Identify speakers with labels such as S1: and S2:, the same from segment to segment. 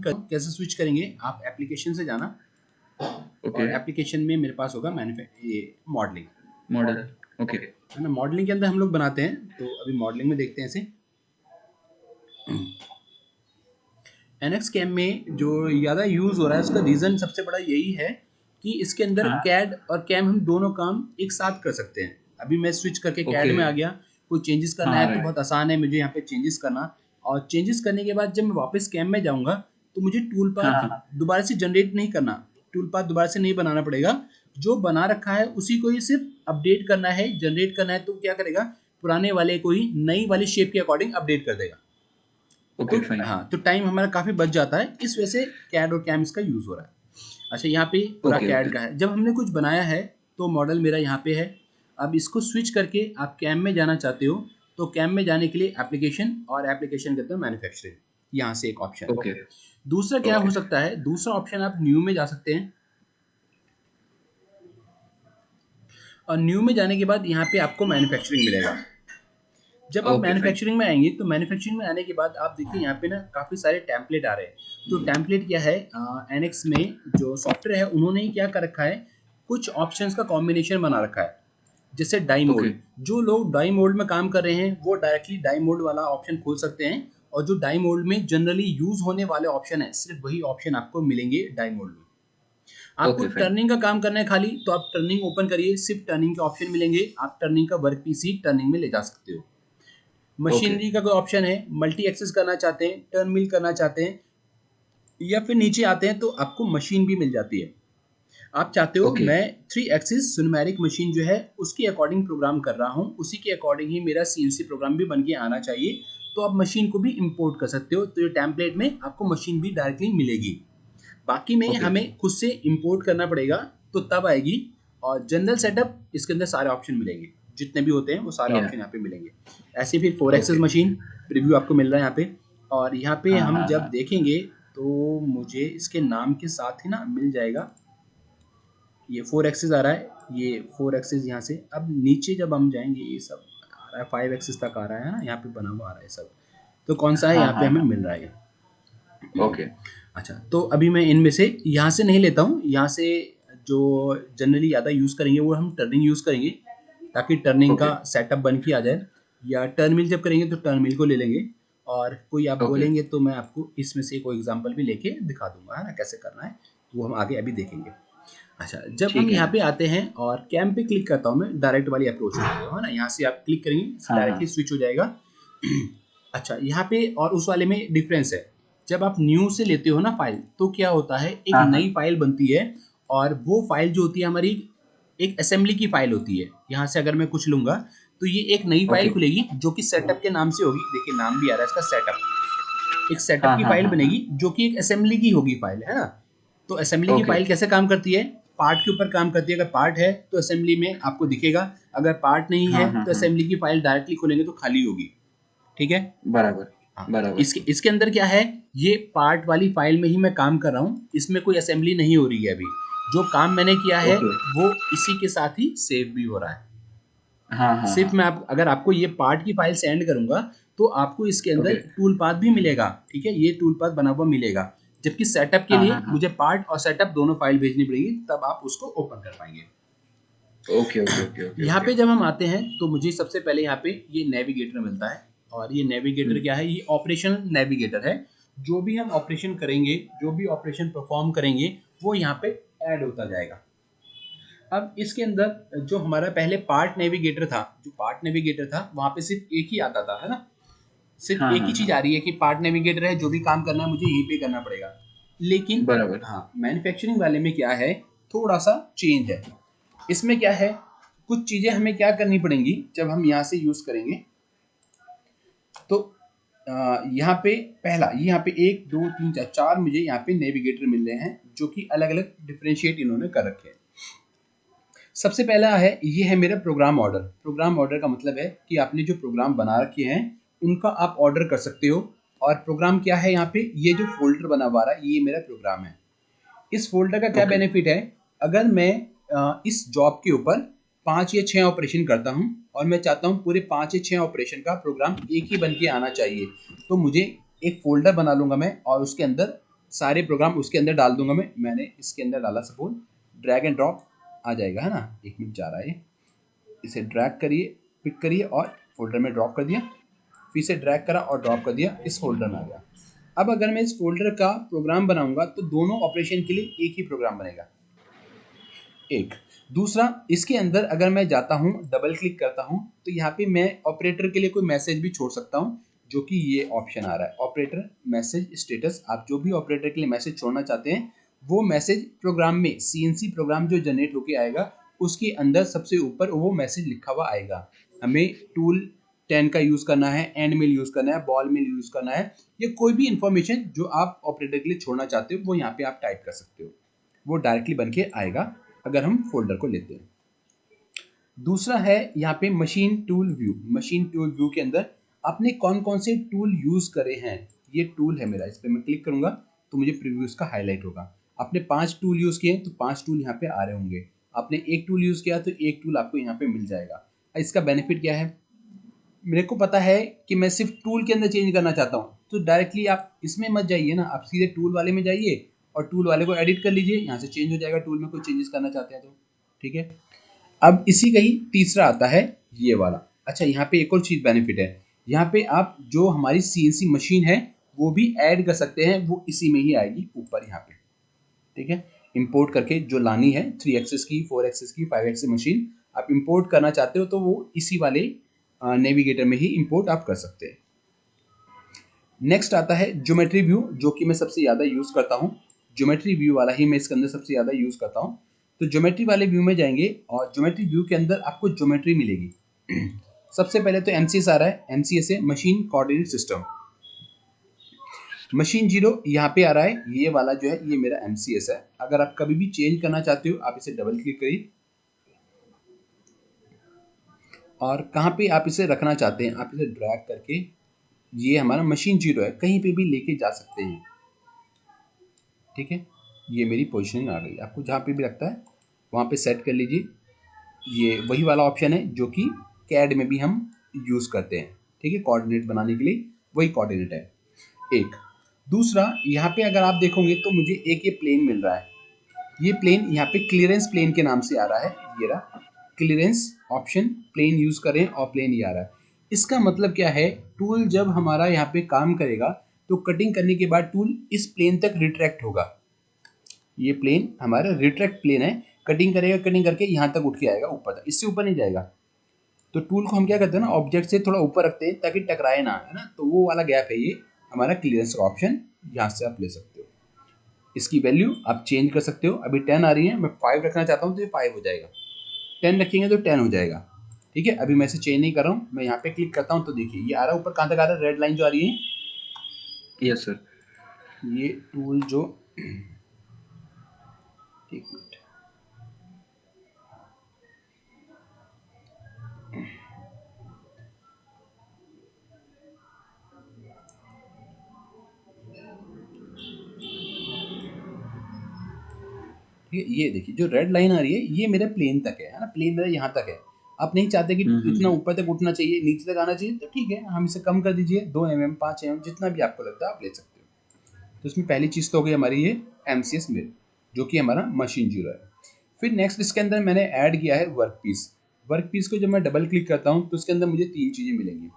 S1: कैसे स्विच करेंगे, आप एप्लीकेशन से जाना
S2: ओके।
S1: और एप्लीकेशन में मेरे पास होगा मॉडलिंग।
S2: मॉडल। ओके।
S1: है ना, मॉडलिंग के अंदर हम लोग बनाते हैं, तो अभी मॉडलिंग में देखते हैं इसे। एनएक्स कैम में जो ज़्यादा यूज़ हो रहा है उसका रीज़न सबसे बड़ा यही है कि इसके अंदर
S2: हाँ।
S1: कैड और कैम हम दोनों काम एक साथ कर सकते हैं। अभी मैं स्विच करके कैड
S2: ओके।
S1: में आ गया, कोई चेंजेस करना
S2: हाँ
S1: है तो
S2: राइट।
S1: बहुत आसान है मुझे यहाँ पे चेंजेस करना। और चेंजेस करने के बाद जब मैं वापस कैम में जाऊँगा तो मुझे टूल
S2: हाँ
S1: पाथ
S2: हाँ।
S1: दोबारा से जनरेट नहीं करना, टूल पाथ दोबारा से नहीं बनाना पड़ेगा। जो बना रखा है उसी को ही सिर्फ अपडेट करना है, जनरेट करना है। तो क्या करेगा, पुराने वाले को ही नई वाली शेप के अकॉर्डिंग अपडेट कर देगा। तो
S2: ओके फाइन।
S1: हाँ, तो टाइम हमारा काफ़ी बच जाता है, इस वजह से कैड और कैम इसका यूज़ हो रहा है। अच्छा, यहाँ पे पूरा
S2: ओके ओके।
S1: कैड का है। जब हमने कुछ बनाया है तो मॉडल मेरा यहाँ पे है। अब इसको स्विच करके आप कैम में जाना चाहते हो, तो कैम में जाने के लिए एप्लीकेशन और एप्लीकेशन के अंदर मैन्युफैक्चरिंग, यहाँ से एक ऑप्शन।
S2: ओके
S1: दूसरा क्या
S2: ओके।
S1: हो सकता है, दूसरा ऑप्शन आप न्यू में जा सकते हैं। और न्यू में जाने के बाद यहाँ पे आपको मैन्युफैक्चरिंग मिलेगा। जब आप
S2: ओके फाइन।
S1: मैन्युफैक्चरिंग में आएंगे तो मैन्युफैक्चरिंग में आने के बाद आप देखिए यहाँ पे ना काफ़ी सारे टेम्पलेट आ रहे हैं। तो टेम्पलेट क्या है, एनएक्स में जो सॉफ्टवेयर है उन्होंने ही क्या कर रखा है, कुछ ऑप्शंस का कॉम्बिनेशन बना रखा है। जैसे डाई
S2: ओके
S1: मोड, जो लोग डाई मोड में काम कर रहे हैं वो डायरेक्टली डाई मोड वाला ऑप्शन खोल सकते हैं। और जो डाई मोड में जनरली यूज होने वाले ऑप्शन है, सिर्फ वही ऑप्शन आपको मिलेंगे डाई मोड में। आपको
S2: ओके फाइन।
S1: टर्निंग का काम करना है खाली, तो आप टर्निंग ओपन करिए, सिर्फ टर्निंग के ऑप्शन मिलेंगे। आप टर्निंग का वर्क पीस ही टर्निंग में ले जा सकते हो।
S2: ओके
S1: मशीनरी का कोई ऑप्शन है, मल्टी एक्सेस करना चाहते हैं, टर्न मिल करना चाहते हैं, या फिर नीचे आते हैं तो आपको मशीन भी मिल जाती है। आप चाहते हो
S2: ओके
S1: मैं 3 एक्सिस सिनेमैटिक मशीन जो है उसके अकॉर्डिंग प्रोग्राम कर रहा हूँ, उसी के अकॉर्डिंग ही मेरा सीएनसी प्रोग्राम भी बन के आना चाहिए, तो आप मशीन को भी इंपोर्ट कर सकते हो। तो ये टेम्पलेट में आपको मशीन भी डायरेक्टली मिलेगी। बाकी में
S2: ओके
S1: हमें खुद से इंपोर्ट करना पड़ेगा, तो तब आएगी। और जनरल सेटअप इसके अंदर सारे ऑप्शन मिलेंगे, जितने भी होते हैं वो सारे
S2: या
S1: ऑप्शन यहाँ पे मिलेंगे। ऐसे फिर 4 एक्सेस
S2: ओके।
S1: मशीन प्रीव्यू आपको मिल रहा है यहाँ पे। और यहाँ पे
S2: हाँ
S1: हम
S2: हाँ
S1: जब
S2: हाँ।
S1: देखेंगे तो मुझे इसके नाम के साथ ही ना मिल जाएगा, ये 4 एक्सेस आ रहा है, ये 4 एक्सेस यहाँ से। अब नीचे जब हम जाएंगे ये सब आ रहा है, 5 एक्सेस तक आ रहा है ना, यहाँ पे बना हुआ आ रहा है सब। तो कौन सा है
S2: हाँ
S1: यहाँ पे
S2: हाँ
S1: हमें
S2: हाँ।
S1: मिल रहा है।
S2: ओके
S1: अच्छा, तो अभी मैं इनमें से यहाँ से नहीं लेता हूँ, यहाँ से जो जनरली ज़्यादा यूज़ करेंगे वो हम टर्निंग यूज़ करेंगे, ताकि टर्निंग
S2: ओके
S1: का सेटअप बन के आ जाए। या टर्न मिल जब करेंगे तो टर्न मिल को ले लेंगे। और कोई आप
S2: ओके
S1: बोलेंगे तो मैं आपको इसमें से कोई एग्जांपल भी लेके दिखा दूंगा, है ना, कैसे करना है, वो हम आगे अभी देखेंगे। अच्छा, जब हम
S2: ठीक
S1: यहाँ
S2: है।
S1: पे आते हैं और कैम पे क्लिक करता हूँ मैं, डायरेक्ट वाली अप्रोच में है ना, यहाँ से आप क्लिक करेंगे
S2: हाँ
S1: डायरेक्टली
S2: हाँ।
S1: स्विच हो जाएगा। अच्छा, यहाँ पे और उस वाले में डिफरेंस है। जब आप न्यू से लेते हो ना फाइल, तो क्या होता है, एक
S2: हाँ हाँ।
S1: नई फाइल बनती है। और वो फाइल जो होती है हमारी एक असेंबली की फाइल होती है। यहाँ से अगर मैं कुछ लूंगा तो ये एक नई फाइल
S2: ओके।
S1: खुलेगी जो कि सेटअप के नाम से होगी। देखिए नाम भी आ रहा है इसका, सेटअप। एक सेटअप
S2: हाँ
S1: की
S2: हाँ
S1: फाइल
S2: हाँ हाँ।
S1: बनेगी जो कि एक असेंबली की होगी फाइल, है ना। तो असेंबली की
S2: ओके।
S1: फाइल कैसे काम करती है, पार्ट के ऊपर काम करती है। अगर पार्ट है तो असेंबली में आपको दिखेगा, अगर पार्ट नहीं है
S2: हाँ हाँ
S1: तो
S2: हाँ।
S1: असेंबली की फाइल डायरेक्टली खोलेंगे तो खाली होगी। ठीक है।
S2: बराबर।
S1: हाँ, तो
S2: बराबर।
S1: इसके इसके अंदर क्या है, ये पार्ट वाली फाइल में ही मैं काम कर रहा हूँ, इसमें कोई असेंबली नहीं हो रही है अभी। जो काम मैंने किया है
S2: ओके।
S1: वो इसी के साथ ही सेव भी हो रहा है।
S2: हाँ हाँ
S1: सिर्फ
S2: हाँ।
S1: मैं अगर आपको ये पार्ट की फाइल सेंड करूंगा तो आपको इसके अंदर
S2: ओके।
S1: टूल पाथ भी मिलेगा। ठीक है, ये टूल पाथ बना हुआ मिलेगा। जबकि सेटअप के
S2: हाँ
S1: लिए
S2: हाँ हाँ।
S1: मुझे पार्ट और सेटअप दोनों फाइल भेजनी पड़ेगी, तब आप उसको ओपन कर पाएंगे।
S2: ओके ओके ओके ओके
S1: यहाँ
S2: ओके।
S1: पे जब हम आते हैं तो मुझे सबसे पहले यहाँ पे ये नेविगेटर मिलता है। और ये नेविगेटर
S2: हम्म।
S1: क्या है, ये ऑपरेशन नेविगेटर है। जो भी हम ऑपरेशन करेंगे, जो भी ऑपरेशन परफॉर्म करेंगे, वो यहाँ पे ऐड होता जाएगा। अब इसके अंदर जो हमारा पहले पार्ट नेविगेटर था, जो पार्ट नेविगेटर था वहाँ पे सिर्फ एक ही आता था, है ना। सिर्फ
S2: हाँ
S1: एक ही
S2: हाँ
S1: चीज
S2: हाँ।
S1: आ रही है कि पार्ट नेविगेटर है, जो भी काम करना है मुझे यहीं पे करना पड़ेगा। लेकिन
S2: बराबर।
S1: हाँ, मैन्युफैक्चरिंग वाले में क्या है, थोड़ा सा चेंज है। इसमें क्या है, कुछ चीजें हमें क्या करनी पड़ेंगी जब हम यहाँ से यूज करेंगे। तो यहाँ पे पहला, यहाँ पे 1 2 3 4 4 मुझे यहाँ पे नेविगेटर मिल रहे हैं, जो कि अलग अलग डिफ्रेंशिएट इन्होंने कर रखे हैं। सबसे पहला है, ये है मेरा प्रोग्राम ऑर्डर। प्रोग्राम ऑर्डर का मतलब है कि आपने जो प्रोग्राम बना रखे हैं उनका आप ऑर्डर कर सकते हो। और प्रोग्राम क्या है, यहाँ पे ये जो फोल्डर बना हुआ है ये मेरा प्रोग्राम है। इस फोल्डर का क्या
S2: ओके
S1: बेनिफिट है, अगर मैं इस जॉब के ऊपर 5 या 6 ऑपरेशन करता हूँ और मैं चाहता हूँ पूरे 5 या 6 ऑपरेशन का प्रोग्राम एक ही बन के आना चाहिए, तो मुझे एक फोल्डर बना लूंगा मैं और उसके अंदर सारे प्रोग्राम उसके अंदर डाल दूंगा मैंने इसके अंदर डाला, सपोज ड्रैग एंड ड्रॉप आ जाएगा, है ना। 1 मिनट जा रहा है, इसे ड्रैग करिए, पिक करिए और फोल्डर में ड्रॉप कर दिया, फिर से ड्रैग करा और ड्रॉप कर दिया, इस फोल्डर में आ गया। अब अगर मैं इस फोल्डर का प्रोग्राम बनाऊंगा तो दोनों ऑपरेशन के लिए एक ही प्रोग्राम बनेगा। एक दूसरा, इसके अंदर अगर मैं जाता हूं, डबल क्लिक करता हूं, तो यहाँ पे मैं ऑपरेटर के लिए कोई मैसेज भी छोड़ सकता हूं, जो कि ये ऑप्शन आ रहा है, ऑपरेटर मैसेज स्टेटस। आप जो भी ऑपरेटर के लिए मैसेज छोड़ना चाहते हैं वो मैसेज प्रोग्राम में, सीएनसी प्रोग्राम जो जनरेट होके आएगा उसके अंदर सबसे ऊपर वो मैसेज लिखा हुआ आएगा। हमें टूल 10 का यूज करना है, एंड मिल यूज करना है, बॉल मिल यूज करना है, या कोई भी इंफॉर्मेशन जो आप ऑपरेटर के लिए छोड़ना चाहते हो वो यहाँ पे आप टाइप कर सकते हो, वो डायरेक्टली बन के आएगा अगर हम फोल्डर को लेते हैं। दूसरा है यहाँ पे machine tool view. Machine tool view के अंदर आपने कौन कौन से टूल यूज करे हैं, ये टूल है मेरा, इस पर मैं क्लिक करूंगा तो मुझे प्रीव्यूज का हाईलाइट होगा। आपने 5 टूल यूज किए तो 5 टूल यहाँ पे आ रहे होंगे, आपने एक टूल यूज किया तो एक टूल आपको यहाँ पे मिल जाएगा। इसका बेनिफिट क्या है, मेरे को पता है कि मैं सिर्फ टूल के अंदर चेंज करना चाहता हूँ, तो डायरेक्टली आप इसमें मत जाइए ना, आप सीधे टूल वाले में जाइए और टूल वाले को एडिट कर लीजिए, यहाँ से चेंज हो जाएगा टूल में कोई चेंजेस करना चाहते हैं तो, ठीक है। अब इसी का ही तीसरा आता है ये वाला। अच्छा, यहाँ पे एक और चीज बेनिफिट है, यहाँ पे आप जो हमारी सीएनसी मशीन है वो भी ऐड कर सकते हैं, वो इसी में ही आएगी ऊपर यहाँ पे, ठीक है। इंपोर्ट करके जो लानी है 3 एक्सेस की, 4 एक्सेस की, 5 एक्सेस मशीन आप इंपोर्ट करना चाहते हो तो वो इसी वाले नेविगेटर में ही इंपोर्ट आप कर सकते हैं। नेक्स्ट आता है ज्योमेट्री व्यू, जो कि मैं सबसे ज़्यादा यूज़ करता हूँ। ज्योमेट्री व्यू वाला ही मैं इसके अंदर सबसे ज़्यादा यूज़ करता हूँ। तो ज्योमेट्री वाले व्यू में जाएंगे और ज्योमेट्री व्यू के अंदर आपको ज्योमेट्री मिलेगी। सबसे पहले तो एमसीएस आ रहा है, एमसीएस है मशीन कोऑर्डिनेट सिस्टम। मशीन 0 यहाँ पे आ रहा है, ये वाला जो है ये मेरा एमसीएस है। अगर आप कभी भी चेंज करना चाहते हो आप इसे डबल क्लिक करिए और कहाँ पे आप इसे रखना चाहते हैं आप इसे ड्रैग करके, ये हमारा मशीन 0 है, कहीं पे भी लेके जा सकते हैं, ठीक है। ये मेरी पोजीशनिंग आ गई, आपको जहाँ पे भी लगता है वहाँ पे सेट कर लीजिए। ये वही वाला ऑप्शन है जो कि कैड में भी हम यूज़ करते हैं, ठीक है, कोऑर्डिनेट बनाने के लिए वही कोऑर्डिनेट है। एक दूसरा, यहाँ पे अगर आप देखोगे तो मुझे एक ये प्लेन मिल रहा है, ये प्लेन यहाँ पे क्लियरेंस प्लेन के नाम से आ रहा है, ये रहा क्लियरेंस ऑप्शन, प्लेन यूज करें और प्लेन ये आ रहा है। इसका मतलब क्या है, टूल जब हमारा यहाँ पे काम करेगा तो कटिंग करने के बाद टूल इस प्लेन तक रिट्रैक्ट होगा। ये प्लेन हमारा रिट्रैक्ट प्लेन है, कटिंग करेगा, कटिंग करके यहाँ तक उठ के आएगा ऊपर तक, इससे ऊपर नहीं जाएगा। तो टूल को हम क्या करते हैं ना, ऑब्जेक्ट से थोड़ा ऊपर रखते हैं ताकि टकराए ना, है ना, तो वो वाला गैप है ये हमारा क्लियरेंस का ऑप्शन, यहाँ से आप ले सकते हो। इसकी वैल्यू आप चेंज कर सकते हो, अभी 10 आ रही है, मैं 5 रखना चाहता हूँ तो ये 5 हो जाएगा, 10 रखेंगे तो 10 हो जाएगा, ठीक है। अभी मैं इसे चेंज नहीं कर रहा हूँ, मैं यहाँ पे क्लिक करता हूँ तो देखिए ये आ रहा है ऊपर, कहाँ तक आ रहा है, रेड लाइन जो आ रही है,
S2: यस सर।
S1: ये टूल जो, एक मिनट, ये देखिए जो रेड लाइन आ रही है ये मेरे प्लेन तक है ना, प्लेन मेरा यहाँ तक है। आप नहीं चाहते कि इतना ऊपर तक उठना चाहिए, नीचे तक आना चाहिए, तो ठीक है हम इसे कम कर दीजिए, 2 mm 5 mm जितना भी आपको लगता है आप ले सकते हो। तो इसमें पहली चीज़ तो हो गई हमारी ये एमसीएस मिल, जो कि हमारा मशीन 0 है। फिर नेक्स्ट इसके अंदर मैंने ऐड किया है वर्क पीस। वर्क पीस को जब मैं डबल क्लिक करता हूँ तो इसके अंदर मुझे 3 चीज़ें मिलेंगी।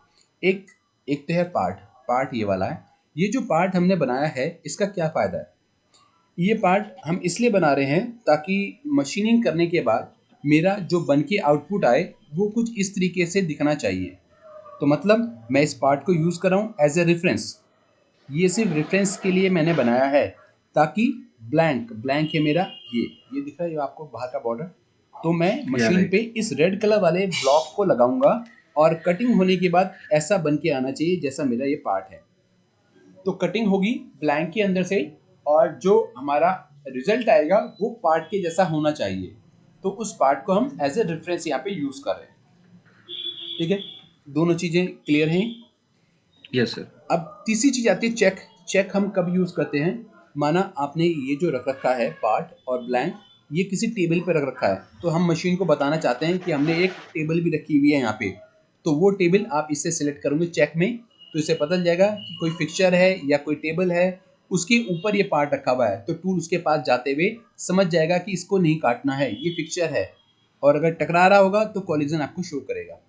S1: एक तो है पार्ट ये वाला है। ये जो पार्ट हमने बनाया है इसका क्या फ़ायदा है, ये पार्ट हम इसलिए बना रहे हैं ताकि मशीनिंग करने के बाद मेरा जो बन के आउटपुट आए वो कुछ इस तरीके से दिखना चाहिए। तो मतलब मैं इस पार्ट को यूज़ कर रहा हूँ एज ए रेफरेंस, ये सिर्फ रेफरेंस के लिए मैंने बनाया है, ताकि ब्लैंक है मेरा, ये दिख रहा है आपको बाहर का बॉर्डर, तो मैं मशीन पे इस रेड कलर वाले ब्लॉक को लगाऊंगा और कटिंग होने के बाद ऐसा बन के आना चाहिए जैसा मेरा ये पार्ट है। तो कटिंग होगी ब्लैंक के अंदर से और जो हमारा रिजल्ट आएगा वो पार्ट के जैसा होना चाहिए। तो उस पार्ट को हम एज ए रेफरेंस यहाँ पे यूज कर रहे हैं, ठीक है। दोनों चीजें क्लियर हैं?
S2: Yes sir.
S1: अब तीसरी चीज आती है चेक। चेक हम कब यूज करते हैं, माना आपने ये जो रख रखा है पार्ट और ब्लैंक, ये किसी टेबल पे रख रखा है, तो हम मशीन को बताना चाहते हैं कि हमने एक टेबल भी रखी हुई है यहाँ पे, तो वो टेबल आप इससे सिलेक्ट करोगे चेक में, तो इससे पता चल जाएगा कि कोई फिक्सचर है या कोई टेबल है उसके ऊपर ये पार्ट रखा हुआ है, तो टूल उसके पास जाते हुए समझ जाएगा कि इसको नहीं काटना है, ये फिक्सचर है, और अगर टकरा रहा होगा तो कॉलिजन आपको शो करेगा।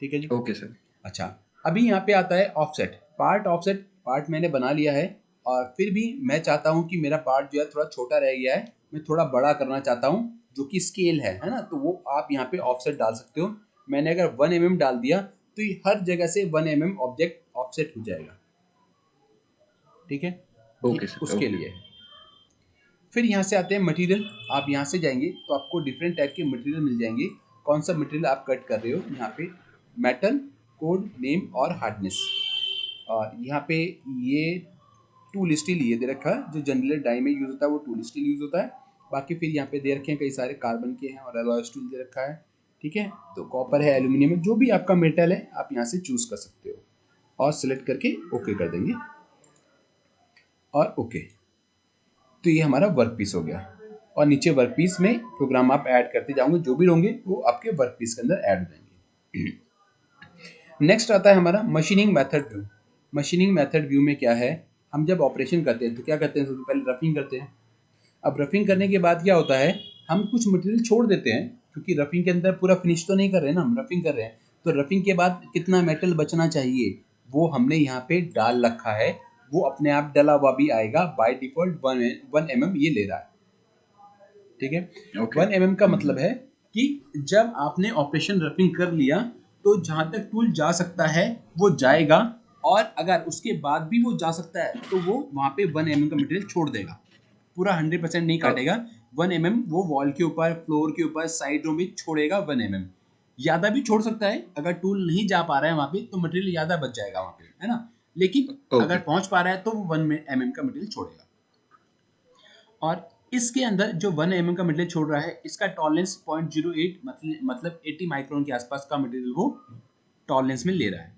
S1: ठीक है जी।
S2: Okay sir.
S1: अच्छा, अभी यहाँ पे आता है ऑफसेट पार्ट। ऑफसेट पार्ट मैंने बना लिया है, और फिर भी मैं चाहता हूँ कि मेरा पार्ट जो है थोड़ा छोटा रह गया है, मैं थोड़ा बड़ा करना चाहता हूँ, जो कि स्केल है ना, तो वो आप यहाँ पे ऑफसेट डाल सकते हो। मैंने अगर 1 mm डाल दिया तो ये हर जगह से 1 mm ऑब्जेक्ट ऑफसेट हो जाएगा। ठीक है, ये
S2: ओके सर।
S1: उसके
S2: ओके।
S1: लिए है। फिर यहाँ से आते हैं मटेरियल। आप यहाँ से जाएंगे तो आपको डिफरेंट टाइप के मटेरियल मिल जाएंगे। कौन सा मटेरियल आप कट कर रहे हो, यहाँ पे मेटल, कोड नेम और हार्डनेस। और यहाँ पे ये टूल स्टील ये दे रखा है, जो जनरल डाई में यूज होता है वो टूल स्टील यूज होता है। बाकी फिर यहाँ पे दे रखे हैं कई सारे कार्बन के हैं, और एलॉय स्टील दे रखा है। ठीक है, तो कॉपर है, एल्यूमिनियम है, जो भी आपका मेटल है आप यहाँ से चूज कर सकते हो, और सिलेक्ट करके ओके कर देंगे, और ओके। तो ये हमारा वर्क पीस हो गया, और नीचे वर्क पीस में प्रोग्राम आप ऐड करते जाओगे, जो भी होंगे वो आपके वर्क पीस के अंदर ऐड हो जाएंगे। नेक्स्ट आता है हमारा machining method view. Machining method view में क्या है, हम जब ऑपरेशन करते हैं तो क्या करते हैं, सबसे पहले रफिंग करते हैं। अब रफिंग करने के बाद क्या होता है, हम कुछ मटेरियल छोड़ देते हैं, क्योंकि रफिंग के अंदर पूरा फिनिश तो नहीं कर रहे हैं ना, हम रफिंग कर रहे हैं। तो रफिंग के बाद कितना मेटल बचना चाहिए वो हमने यहाँ पे डाल रखा है, वो अपने आप डला हुआ भी आएगा। बाय डिफॉल्ट 1 mm ये ले रहा है। ठीक है,
S2: ओके।
S1: 1 mm का मतलब है कि जब आपने ऑपरेशन रफिंग कर लिया तो जहां तक टूल जा सकता है वो जाएगा, और अगर उसके बाद भी वो जा सकता है तो वो वहां पे 1 mm का मटेरियल छोड़ देगा, पूरा 100% नहीं काटेगा। 1 mm वो वॉल के ऊपर, फ्लोर के ऊपर, साइडों में छोड़ेगा 1 mm। ज्यादा भी छोड़ सकता है, अगर टूल नहीं जा पा रहा है वहां पे तो मटेरियल ज्यादा बच जाएगा वहां पे, है ना। लेकिन अगर
S2: ओके।
S1: पहुंच पा रहा है तो वो 1 mm का मटेरियल छोड़ेगा। और इसके अंदर जो 1 mm का मटेरियल छोड़ रहा है, इसका टॉलरेंस 0.08 मतलब 80 माइक्रोन के आसपास का मटेरियल वो टॉलरेंस में ले रहा है।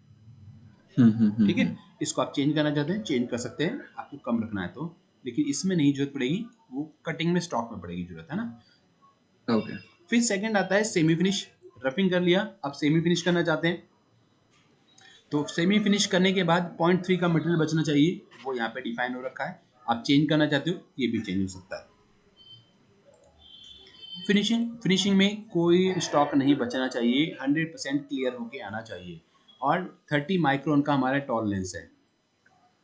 S1: ठीक है,
S2: हम्म।
S1: इसको आप चेंज करना चाहते हैं चेंज कर सकते हैं, आपको कम रखना है तो, लेकिन इसमें नहीं जरूरत पड़ेगी, वो कटिंग में स्टॉक में पड़ेगी जरूरत, है ना।
S2: ओके।
S1: फिर सेकंड आता है सेमी फिनिश। रफिंग कर लिया, अब सेमी फिनिश करना चाहते हैं, तो सेमी फिनिश करने के बाद 0.3 का मटेरियल बचना चाहिए, वो यहाँ पे डिफाइन हो रखा है। आप चेंज करना चाहते हो, ये भी चेंज हो सकता है। फिनिशिंग में कोई स्टॉक नहीं बचना चाहिए, 100% क्लियर होके आना चाहिए, और 30 माइक्रोन का हमारा टॉलरेंस है।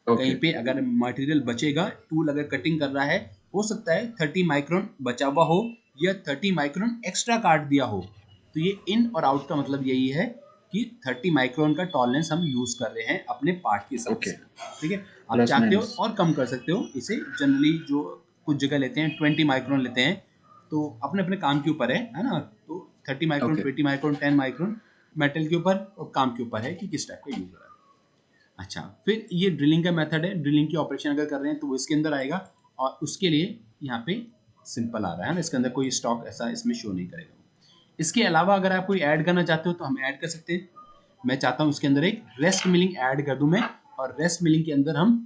S1: कहीं
S2: ओके।
S1: पे अगर मटेरियल बचेगा, टूल अगर कटिंग कर रहा है, हो सकता है 30 माइक्रोन बचा हुआ हो या 30 माइक्रोन एक्स्ट्रा काट दिया हो, तो ये इन और आउट का मतलब यही है कि 30 माइक्रोन का टॉलरेंस हम यूज कर रहे हैं अपने पार्ट के हिसाब
S2: ओके।
S1: से। ठीक है, आप
S2: प्लस
S1: चाहते हो
S2: माइनस।
S1: और कम कर सकते हो इसे। जनरली जो कुछ जगह लेते हैं 20 माइक्रोन लेते हैं, तो अपने अपने काम के ऊपर है ना। तो 30 micron,
S2: okay.
S1: 20 micron, 10 micron metal के ऊपर और काम के ऊपर है कि किस टाइप का यूज हो रहा है। अच्छा, फिर ये ड्रिलिंग का मेथड है। ड्रिलिंग की ऑपरेशन अगर कर रहे हैं तो वो इसके अंदर आएगा, और उसके लिए यहाँ पे सिंपल आ रहा है ना, इसके अंदर कोई स्टॉक ऐसा इसमें शो नहीं करेगा। इसके अलावा अगर आप कोई ऐड करना चाहते हो तो हम ऐड कर सकते हैं। मैं चाहता हूँ इसके अंदर एक रेस्ट मिलिंग ऐड कर दूं मैं, और रेस्ट मिलिंग के अंदर हम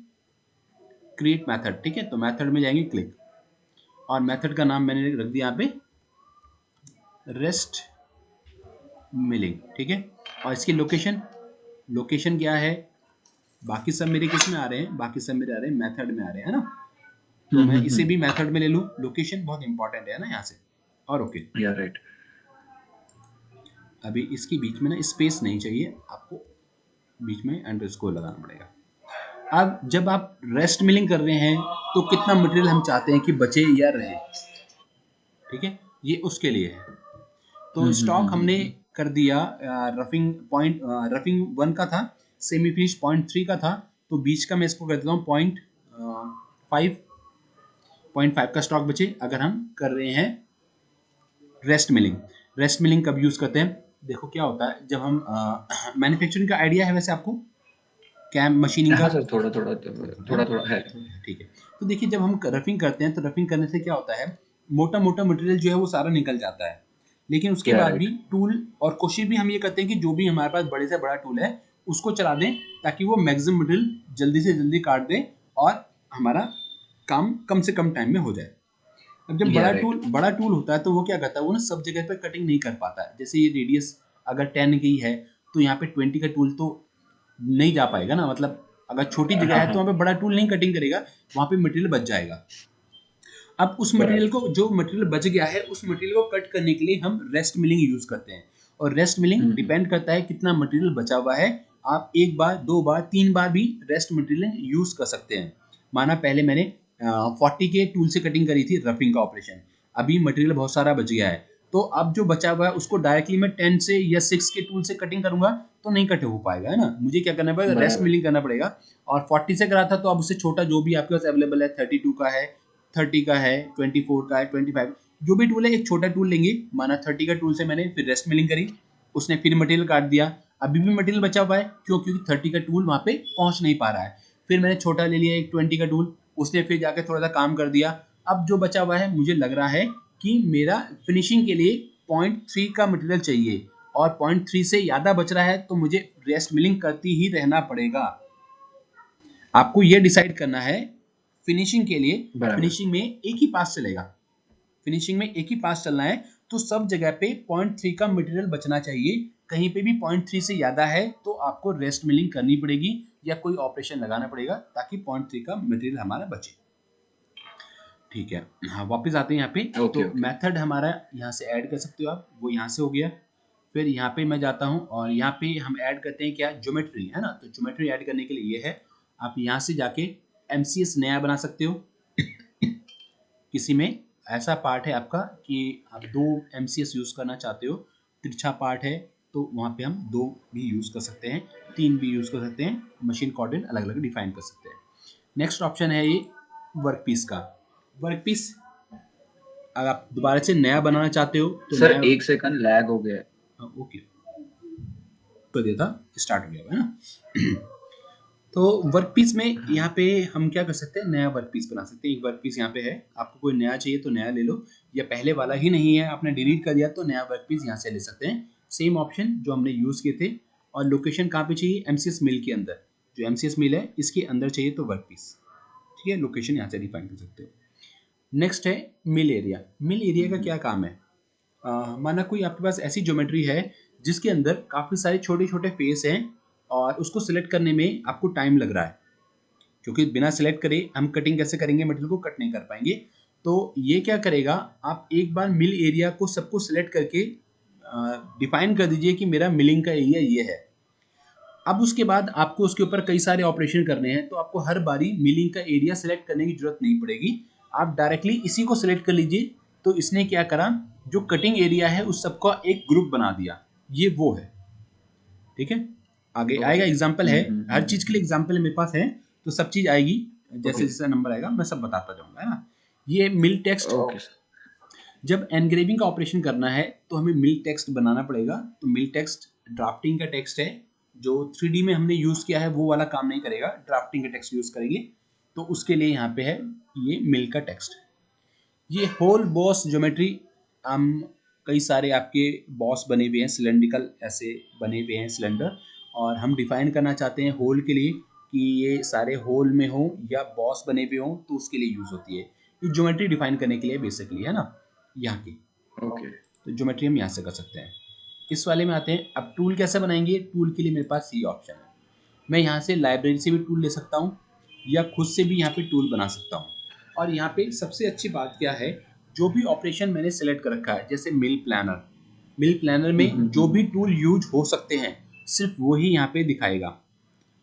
S1: क्रिएट मेथड। ठीक है, तो मेथड में जाएंगे, क्लिक, और मेथड का नाम मैंने रख दिया यहाँ पे रेस्ट मिलिंग। ठीक है, और इसकी लोकेशन क्या है, बाकी सब मेरे किस में आ रहे हैं, बाकी सब मेरे आ रहे हैं मेथड में आ रहे हैं, है ना। तो मैं इसे भी मेथड में ले लूँ, लोकेशन बहुत इंपॉर्टेंट है ना यहाँ से, और ओके।
S2: या राइट।
S1: अभी इसके बीच में ना स्पेस नहीं चाहिए आपको, बीच में अंडरस्कोर लगाना पड़ेगा। अब जब आप रेस्ट मिलिंग कर रहे हैं तो कितना मटेरियल हम चाहते हैं कि बचे या रहे। ठीक है, ये उसके लिए है। तो स्टॉक हमने कर दिया, रफिंग 1 का था, सेमी फिनिश 0.3 का था, तो बीच का मैं इसको कर देता हूँ 0.5 का स्टॉक बचे अगर हम कर रहे हैं रेस्ट मिलिंग। रेस्ट मिलिंग कब यूज करते हैं, देखो क्या होता है जब हम मैन्युफैक्चरिंग का आइडिया है वैसे आपको, कैम मशीनिंग का।
S2: हाँ सर, थोड़ा थोड़ा है।
S1: ठीक है, तो देखिए जब हम रफिंग करते हैं तो रफिंग करने से क्या होता है, मोटा मोटा मटेरियल जो है वो सारा निकल जाता है, लेकिन उसके
S2: या
S1: बाद भी
S2: राइट।
S1: टूल, और कोशिश भी हम ये करते हैं कि जो भी हमारे पास बड़े से बड़ा टूल है उसको चला दें, ताकि वो मैक्सिमम मटेरियल जल्दी से जल्दी काट दे और हमारा काम कम से कम टाइम में हो जाए। अब जब
S2: या राइट।
S1: बड़ा टूल होता है तो वो क्या करता है, वो ना सब जगह पे कटिंग नहीं कर पाता है। जैसे ये रेडियस अगर 10 की है तो यहाँ पे 20 का टूल तो नहीं जा पाएगा ना, मतलब अगर छोटी जगह है तो वहाँ पे बड़ा टूल नहीं कटिंग करेगा, वहाँ पे मटेरियल बच जाएगा। अब उस मटेरियल को, जो मटेरियल बच गया है, उस मटेरियल को कट करने के लिए हम रेस्ट मिलिंग यूज करते हैं। और रेस्ट मिलिंग डिपेंड करता है कितना मटेरियल बचा हुआ है। आप एक बार, दो बार, 3 बार भी रेस्ट मटेरियल यूज कर सकते हैं। माना पहले मैंने 40 के टूल से कटिंग करी थी रफिंग का ऑपरेशन, अभी मटेरियल बहुत सारा बच गया है, तो अब जो बचा हुआ है उसको डायरेक्टली मैं 10 से या 6 के टूल से कटिंग करूंगा तो नहीं कट हो पाएगा, है ना। मुझे क्या करना पड़ेगा, रेस्ट मिलिंग करना पड़ेगा। और 40 से करा था तो अब उससे छोटा जो भी आपके पास अवेलेबल है, 32 का है, 30 का है, 24 का है, 25, जो भी टूल है, एक छोटा टूल लेंगे। माना 30 का टूल से मैंने फिर रेस्ट मिलिंग करी, उसने फिर मटेरियल काट दिया, अभी भी मटेरियल बचा हुआ है, क्यों? क्योंकि 30 का टूल वहाँ पे पहुँच नहीं पा रहा है। फिर मैंने छोटा ले लिया एक 20 का टूल, उसने फिर जाके थोड़ा सा काम कर दिया। अब जो बचा हुआ है, मुझे लग रहा है कि मेरा फिनिशिंग के लिए 0.3 का मटेरियल चाहिए, और 0.3 से ज़्यादा बच रहा है तो मुझे रेस्ट मिलिंग करती ही रहना पड़ेगा। आपको ये डिसाइड करना है फिनिशिंग के लिए। फिनिशिंग में एक ही पास चलेगा, फिनिशिंग में एक ही पास चलना है, तो सब जगह पे 0.3 का मटेरियल बचना चाहिए। कहीं पे भी 0.3 से ज़्यादा है तो आपको रेस्ट मिलिंग करनी पड़ेगी या कोई ऑपरेशन लगाना पड़ेगा ताकि 0.3 का मटेरियल हमारा बचे। ठीक है, हाँ, वापस आते हैं यहाँ पे। तो मेथड हमारा यहाँ से ऐड कर सकते हो आप, वो यहाँ से हो गया। फिर यहाँ पे मैं जाता हूँ और यहाँ पे हम ऐड करते हैं क्या, ज्योमेट्री, है ना। तो ज्योमेट्री ऐड करने के लिए ये है, आप यहाँ से जाके MCS नया बना सकते हो। किसी में ऐसा पार्ट है आपका कि आप 2 MCS यूज़ करना चाहते हो, तिरछा पार्ट है, तो वहाँ पे हम 2 भी यूज़ कर सकते हैं, 3 भी यूज़ कर सकते हैं, मशीन कोऑर्डिनेट अलग अलग डिफाइन कर सकते हैं। नेक्स्ट ऑप्शन है ये वर्कपीस का। वर्कपीस अगर आप दोबारा से नया बनाना चाहते हो तो
S2: सर 1 सेकंड लैग हो गया है।
S1: ओके, तो देता स्टार्ट हो गया है ना। तो वर्कपीस में यहाँ पे हम क्या कर सकते हैं, नया वर्कपीस बना सकते हैं। एक वर्कपीस यहाँ पे है, आपको कोई नया चाहिए तो नया ले लो, या पहले वाला ही नहीं है आपने डिलीट कर दिया तो नया वर्कपीस यहाँ से ले सकते हैं। सेम ऑप्शन जो हमने यूज़ किए थे। और लोकेशन कहाँ पे चाहिए, MCS मिल के अंदर, जो MCS मिल है इसके अंदर चाहिए तो वर्कपीस, ठीक है। लोकेशन यहाँ से डिफाइन कर सकते हो। नेक्स्ट है मिल एरिया। मिल एरिया का क्या काम है, माना कोई आपके पास ऐसी ज्योमेट्री है जिसके अंदर काफ़ी सारे छोटे छोटे फेस हैं और उसको सिलेक्ट करने में आपको टाइम लग रहा है, क्योंकि बिना सिलेक्ट करे हम कटिंग कैसे करेंगे, मटेरियल को कट नहीं कर पाएंगे। तो ये क्या करेगा, आप एक बार मिल एरिया को सबको सिलेक्ट करके डिफाइन कर दीजिए कि मेरा मिलिंग का एरिया ये है। अब उसके बाद आपको उसके ऊपर कई सारे ऑपरेशन करने हैं, तो आपको हर बारी मिलिंग का एरिया सिलेक्ट करने की जरूरत नहीं पड़ेगी, आप डायरेक्टली इसी को सिलेक्ट कर लीजिए। तो इसने क्या करा, जो कटिंग एरिया है उस सबका एक ग्रुप बना दिया, ये वो है, ठीक है। आगे आएगा एग्जाम्पल है, हर चीज के लिए एग्जाम्पल मेरे पास है, तो सब चीज आएगी, जैसे जैसे नंबर आएगा मैं सब बताता जाऊंगा, है ना। ये मिल टेक्स्ट, जब एनग्रेविंग का ऑपरेशन करना है तो हमें मिल टेक्स्ट बनाना पड़ेगा। तो मिल टेक्स्ट ड्राफ्टिंग का टेक्स्ट है, जो 3D में हमने यूज किया है वो वाला काम नहीं करेगा, ड्राफ्टिंग का टेक्स्ट यूज करेंगे। तो उसके लिए यहाँ पे है ये मिल का टेक्स्ट। ये होल बॉस ज्योमेट्री, हम कई सारे आपके बॉस बने हुए हैं, सिलेंड्रिकल ऐसे बने हुए हैं सिलेंडर, और हम डिफाइन करना चाहते हैं होल के लिए कि ये सारे होल में हो या बॉस बने हुए हों, तो उसके लिए यूज होती है ये ज्योमेट्री डिफाइन करने के लिए बेसिकली, है ना, यहाँ की। तो ज्योमेट्री हम यहाँ से कर सकते हैं। इस वाले में आते हैं, अब टूल कैसे बनाएंगे। टूल के लिए मेरे पास ये ऑप्शन है, मैं यहाँ से लाइब्रेरी से भी टूल ले सकता हूँ या खुद से भी यहाँ पे टूल बना सकता हूँ। और यहाँ पे सबसे अच्छी बात क्या है, जो भी ऑपरेशन मैंने सेलेक्ट कर रखा है, जैसे मिल प्लानर, मिल प्लानर में जो भी टूल यूज हो सकते हैं सिर्फ वो ही यहाँ पे दिखाएगा,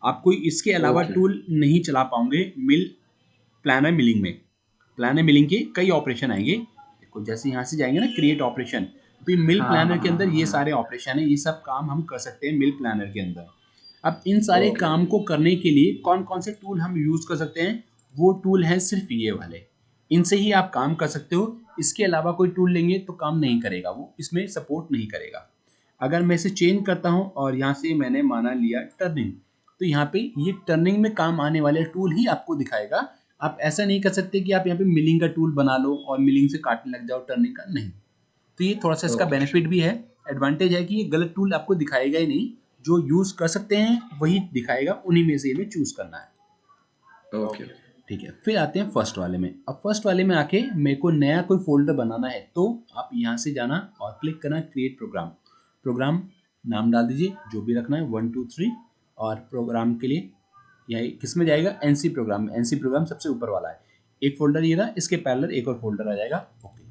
S1: आप कोई इसके अलावा टूल नहीं चला पाओगे मिल प्लानर मिलिंग में। प्लानर मिलिंग के कई ऑपरेशन आएंगे, देखो जैसे यहाँ से जाएंगे ना क्रिएट ऑपरेशन, तो मिल प्लानर के अंदर ये सारे ऑपरेशन है, ये सब काम हम कर सकते हैं मिल प्लानर के अंदर। अब इन सारे काम को करने के लिए कौन कौन से टूल हम यूज कर सकते हैं, वो टूल है सिर्फ ये वाले, इनसे ही आप काम कर सकते हो। इसके अलावा कोई टूल लेंगे तो काम नहीं करेगा, वो इसमें सपोर्ट नहीं करेगा। अगर मैं इसे चेंज करता हूँ और यहाँ से मैंने माना लिया टर्निंग, तो यहाँ पे ये टर्निंग में काम आने वाले टूल ही आपको दिखाएगा। आप ऐसा नहीं कर सकते कि आप यहाँ पे मिलिंग का टूल बना लो और मिलिंग से काटने लग जाओ टर्निंग का, नहीं। तो ये थोड़ा सा इसका बेनिफिट भी है, एडवांटेज है कि ये गलत टूल आपको दिखाएगा ही नहीं, जो यूज कर सकते हैं वही दिखाएगा, उन्हीं में से हमें चूज करना है। ठीक है, फिर आते हैं फर्स्ट वाले में। अब फर्स्ट वाले में आके मेरे को नया कोई फोल्डर बनाना है, तो आप यहाँ से जाना और क्लिक करना क्रिएट प्रोग्राम। प्रोग्राम नाम डाल दीजिए जो भी रखना है, 1 2 3, और प्रोग्राम के लिए यह किस में जाएगा, एनसी प्रोग्राम में। एनसी प्रोग्राम सबसे ऊपर वाला है, एक फोल्डर ये रहा, इसके पैरेलल एक और फोल्डर आ जाएगा। ओके।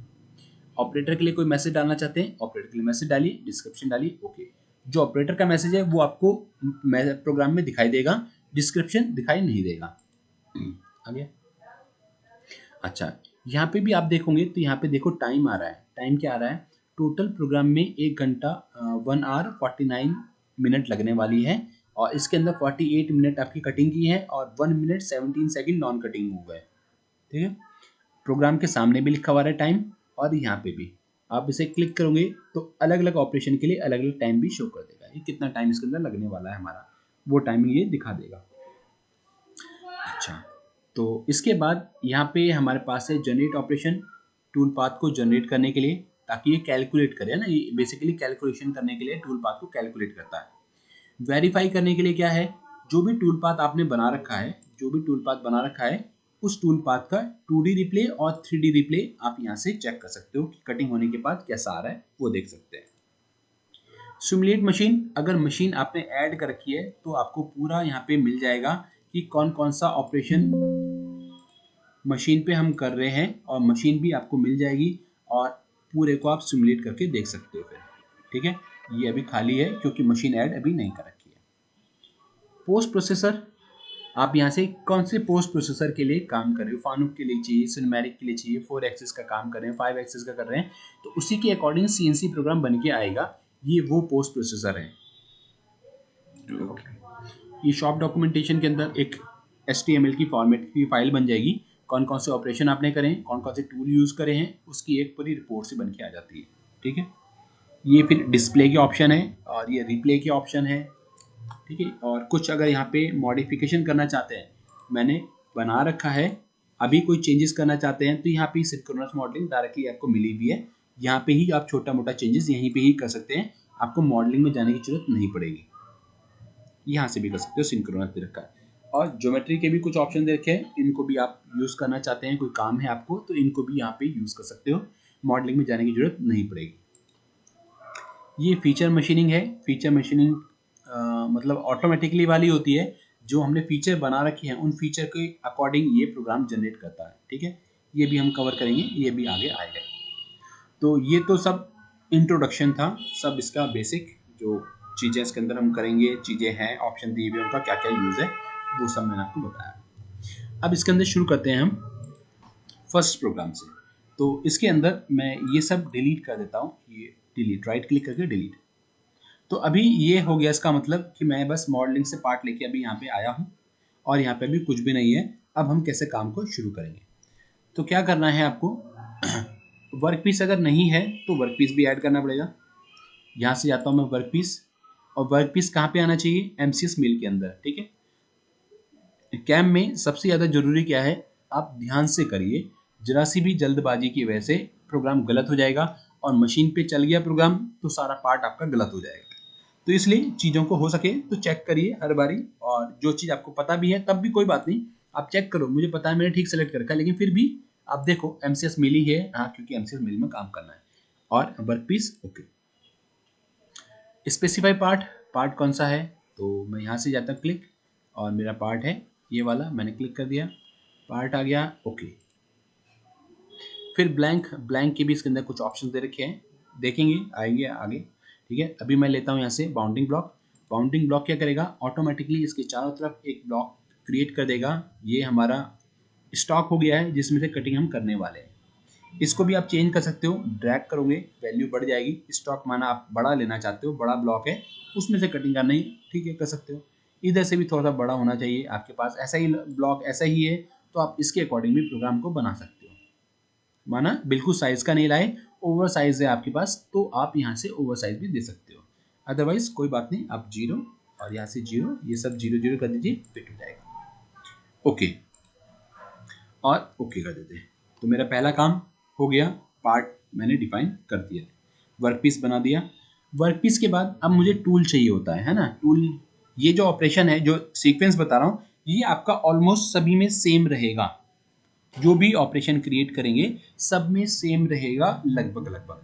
S1: ऑपरेटर के लिए कोई मैसेज डालना चाहते हैं, ऑपरेटर के लिए मैसेज डालिए, डिस्क्रिप्शन डालिए। ओके। जो ऑपरेटर का मैसेज है वो आपको प्रोग्राम में दिखाई देगा, डिस्क्रिप्शन दिखाई नहीं देगा। आ गया। अच्छा, यहाँ पे भी आप देखोगे तो यहाँ पे देखो टाइम आ रहा है। टाइम क्या आ रहा है, टोटल प्रोग्राम में 1 घंटा 1 आवर 49 मिनट लगने वाली है, और इसके अंदर 48 मिनट आपकी कटिंग की है और 1 मिनट 17 सेकंड नॉन कटिंग हुआ है। ठीक है, प्रोग्राम के सामने भी लिखा हुआ है टाइम, और यहाँ पे भी आप इसे क्लिक करोगे तो अलग अलग ऑपरेशन के लिए अलग अलग टाइम भी शो कर देगा। ये कितना टाइम इसके अंदर लगने वाला है हमारा, वो टाइमिंग ये दिखा देगा। अच्छा, तो इसके बाद यहाँ पे हमारे पास है जनरेट ऑपरेशन, टूल पाथ को जनरेट करने के लिए, ताकि ये कैलकुलेट करे ना, ये बेसिकली कैलकुलेशन करने के लिए टूल पाथ को कैलकुलेट करता है। वेरीफाई करने के लिए क्या है, जो भी टूल पाथ आपने बना रखा है, जो भी टूल पाथ बना रखा है, उस टूल पाथ का 2D रिप्ले और 3D रिप्ले आप यहाँ से चेक कर सकते हो कि कटिंग होने के बाद कैसा आ रहा है, वो देख सकते हैं। सिमुलेट मशीन, अगर मशीन आपने ऐड कर रखी है तो आपको पूरा यहाँ पे मिल जाएगा कि कौन कौन सा ऑपरेशन मशीन पे हम कर रहे हैं, और मशीन भी आपको मिल जाएगी, और पूरे को आप सिमुलेट करके देख सकते हो फिर। ठीक है, ये अभी खाली है क्योंकि मशीन ऐड अभी नहीं कर रखी है। पोस्ट प्रोसेसर, आप यहाँ से कौन से पोस्ट प्रोसेसर के लिए काम कर रहे हो, फानुक के लिए चाहिए, सिनेमैटिक के लिए चाहिए, 4 एक्सिस का काम कर रहे हैं, 5 एक्सिस का कर रहे हैं, तो उसी के अकॉर्डिंग सीएनसी प्रोग्राम बन के आएगा। ये वो पोस्ट प्रोसेसर है। ये शॉप डॉक्यूमेंटेशन के अंदर एक HTML की फॉर्मेट की फाइल बन जाएगी, कौन कौन से ऑपरेशन आपने करे हैं, कौन कौन से टूल यूज़ करे हैं, उसकी एक पूरी रिपोर्ट से बन के आ जाती है। ठीक है, ये फिर डिस्प्ले के ऑप्शन है, और ये रिप्ले के ऑप्शन है। ठीक है, और कुछ अगर यहाँ पे मॉडिफिकेशन करना चाहते हैं, मैंने बना रखा है, अभी कोई चेंजेस करना चाहते हैं तो यहाँ पे सिंक्रोनस मॉडलिंग डायरेक्टली आपको मिली भी है, यहाँ पे ही आप छोटा मोटा चेंजेस यहीं पे ही कर सकते हैं, आपको मॉडलिंग में जाने की जरूरत नहीं पड़ेगी, यहाँ से भी कर सकते हो, सिंक्रोनस दे रखा है। और ज्योमेट्री के भी कुछ ऑप्शन दे रखे हैं, इनको भी आप यूज़ करना चाहते हैं, कोई काम है आपको तो इनको भी यहाँ पे यूज़ कर सकते हो, मॉडलिंग में जाने की जरूरत नहीं पड़ेगी। ये फीचर मशीनिंग है। फीचर मशीनिंग मतलब ऑटोमेटिकली वाली होती है, जो हमने फीचर बना रखी है उन फीचर के अकॉर्डिंग ये प्रोग्राम जनरेट करता है। ठीक है, ये भी हम कवर करेंगे, ये भी आगे आएगा। तो ये तो सब इंट्रोडक्शन था, सब इसका बेसिक जो चीज़ें इसके अंदर हम करेंगे, चीज़ें हैं, ऑप्शन दिए हुए, उनका क्या क्या यूज़ है, वो सब मैंने आपको बताया। अब इसके अंदर शुरू करते हैं हम फर्स्ट प्रोग्राम से। तो इसके अंदर मैं ये सब डिलीट कर देता हूँ, ये डिलीट, राइट क्लिक करके डिलीट। तो अभी ये हो गया, इसका मतलब कि मैं बस मॉडलिंग से पार्ट लेके अभी यहाँ पे आया हूँ, और यहाँ पे भी कुछ भी नहीं है। अब हम कैसे काम को शुरू करेंगे, तो क्या करना है आपको, वर्क पीस अगर नहीं है तो वर्क पीस भी ऐड करना पड़ेगा। यहाँ से जाता हूँ मैं वर्क पीस, और वर्क पीस कहाँ पे आना चाहिए, MCS मिल के अंदर। ठीक है, कैम में सबसे ज़्यादा जरूरी क्या है, आप ध्यान से करिए, जरा सी भी जल्दबाजी की वजह से प्रोग्राम गलत हो जाएगा, और मशीन पे चल गया प्रोग्राम तो सारा पार्ट आपका गलत हो जाएगा। तो इसलिए चीज़ों को हो सके तो चेक करिए हर बारी, और जो चीज़ आपको पता भी है तब भी कोई बात नहीं, आप चेक करो, मुझे पता है मैंने ठीक सेलेक्ट कर रखा है, लेकिन फिर भी आप देखो MCS मिल ही है, हाँ, क्योंकि MCS मिल में काम करना है। और work piece okay. Specify part कौन सा है, तो मैं यहाँ से जाता क्लिक, और मेरा पार्ट है ये वाला, मैंने क्लिक कर दिया, पार्ट आ गया। ओके, फिर ब्लैंक के भी इसके अंदर कुछ ऑप्शन दे रखे हैं, देखेंगे आएंगे आगे। ठीक है, अभी मैं लेता हूँ यहाँ से बाउंडिंग ब्लॉक। बाउंडिंग ब्लॉक क्या करेगा, ऑटोमेटिकली इसके चारों तरफ एक ब्लॉक क्रिएट कर देगा। ये हमारा स्टॉक हो गया है जिसमें से कटिंग हम करने वाले हैं। इसको भी आप चेंज कर सकते हो, ड्रैग करोगे वैल्यू बढ़ जाएगी। स्टॉक माना आप बड़ा लेना चाहते हो, बड़ा ब्लॉक है उसमें से कटिंग करना ही, ठीक है, कर सकते हो। इधर से भी थोड़ा सा बड़ा होना चाहिए आपके पास, ऐसा ही ब्लॉक ऐसा ही है तो आप इसके अकॉर्डिंग भी प्रोग्राम को बना सकते हो। माना बिल्कुल साइज का नहीं लाए, ओवर साइज है आपके पास, तो आप यहाँ से ओवर साइज भी दे सकते हो, अदरवाइज कोई बात नहीं, आप 0 और यहाँ से 0, ये सब 0 0 कर दीजिए, फिट हो जाएगा। ओके, और ओके कर देते हैं। तो मेरा पहला काम हो गया, पार्ट मैंने डिफाइन कर दिया, वर्कपीस बना दिया। वर्कपीस के बाद अब मुझे टूल चाहिए होता है ना, टूल, ये जो ऑपरेशन है, जो सीक्वेंस बता रहा हूँ, ये आपका ऑलमोस्ट सभी में सेम रहेगा, जो भी ऑपरेशन क्रिएट करेंगे सब में सेम रहेगा लगभग।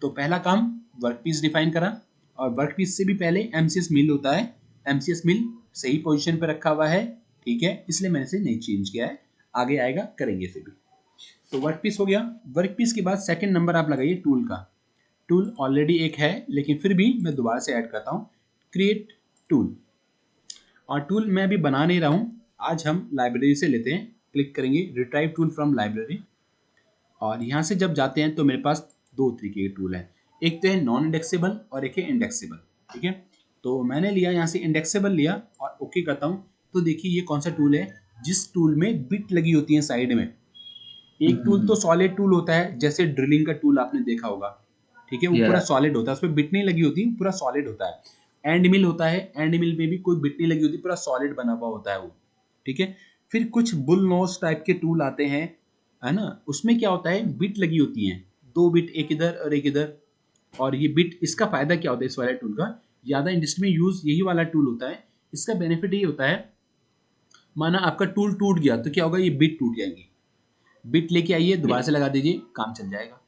S1: तो पहला काम वर्कपीस डिफाइन करा, और वर्कपीस से भी पहले MCS मिल होता है, MCS मिल सही पोजीशन पे रखा हुआ है, ठीक है, इसलिए मैंने इसे नहीं चेंज किया है, आगे आएगा करेंगे इसे भी। तो वर्क पीस हो गया। वर्क पीस के बाद सेकंड नंबर आप लगाइए टूल का। टूल ऑलरेडी एक है, लेकिन फिर भी मैं दोबारा से ऐड करता हूँ, क्रिएट टूल। और टूल मैं अभी बना नहीं रहा हूँ, आज हम लाइब्रेरी से लेते हैं, क्लिक करेंगे रिट्राइव टूल फ्रॉम लाइब्रेरी। और यहाँ से जब जाते हैं तो मेरे पास दो तरीके के टूल हैं, एक तो है नॉन इंडेक्सेबल और एक है इंडेक्सेबल। ठीक है, तो मैंने लिया यहाँ से इंडेक्सेबल लिया और ओके करता हूँ। तो देखिए ये कौन सा टूल है, जिस टूल में बिट लगी होती है साइड में। एक टूल तो सॉलिड टूल होता है, जैसे ड्रिलिंग का टूल आपने देखा होगा, ठीक है, वो पूरा सॉलिड होता है, उसमें बिट नहीं लगी होती, पूरा सॉलिड होता है। एंड मिल होता है, एंड मिल में भी कोई बिट नहीं लगी होती, पूरा सॉलिड बना हुआ होता है वो। ठीक है, फिर कुछ बुल नोज टाइप के टूल आते हैं, है ना, उसमें क्या होता है, बिट लगी होती है, दो बिट, एक इधर और एक इधर। और ये बिट, इसका फायदा क्या होता है इस वाले टूल का, ज्यादा इंडस्ट्री में यूज यही वाला टूल होता है। इसका बेनिफिट ये होता है, माना आपका टूल टूट गया तो क्या होगा, ये बिट टूट जाएंगी, बिट लेके आइए दोबारा से लगा दीजिए, काम चल जाएगा।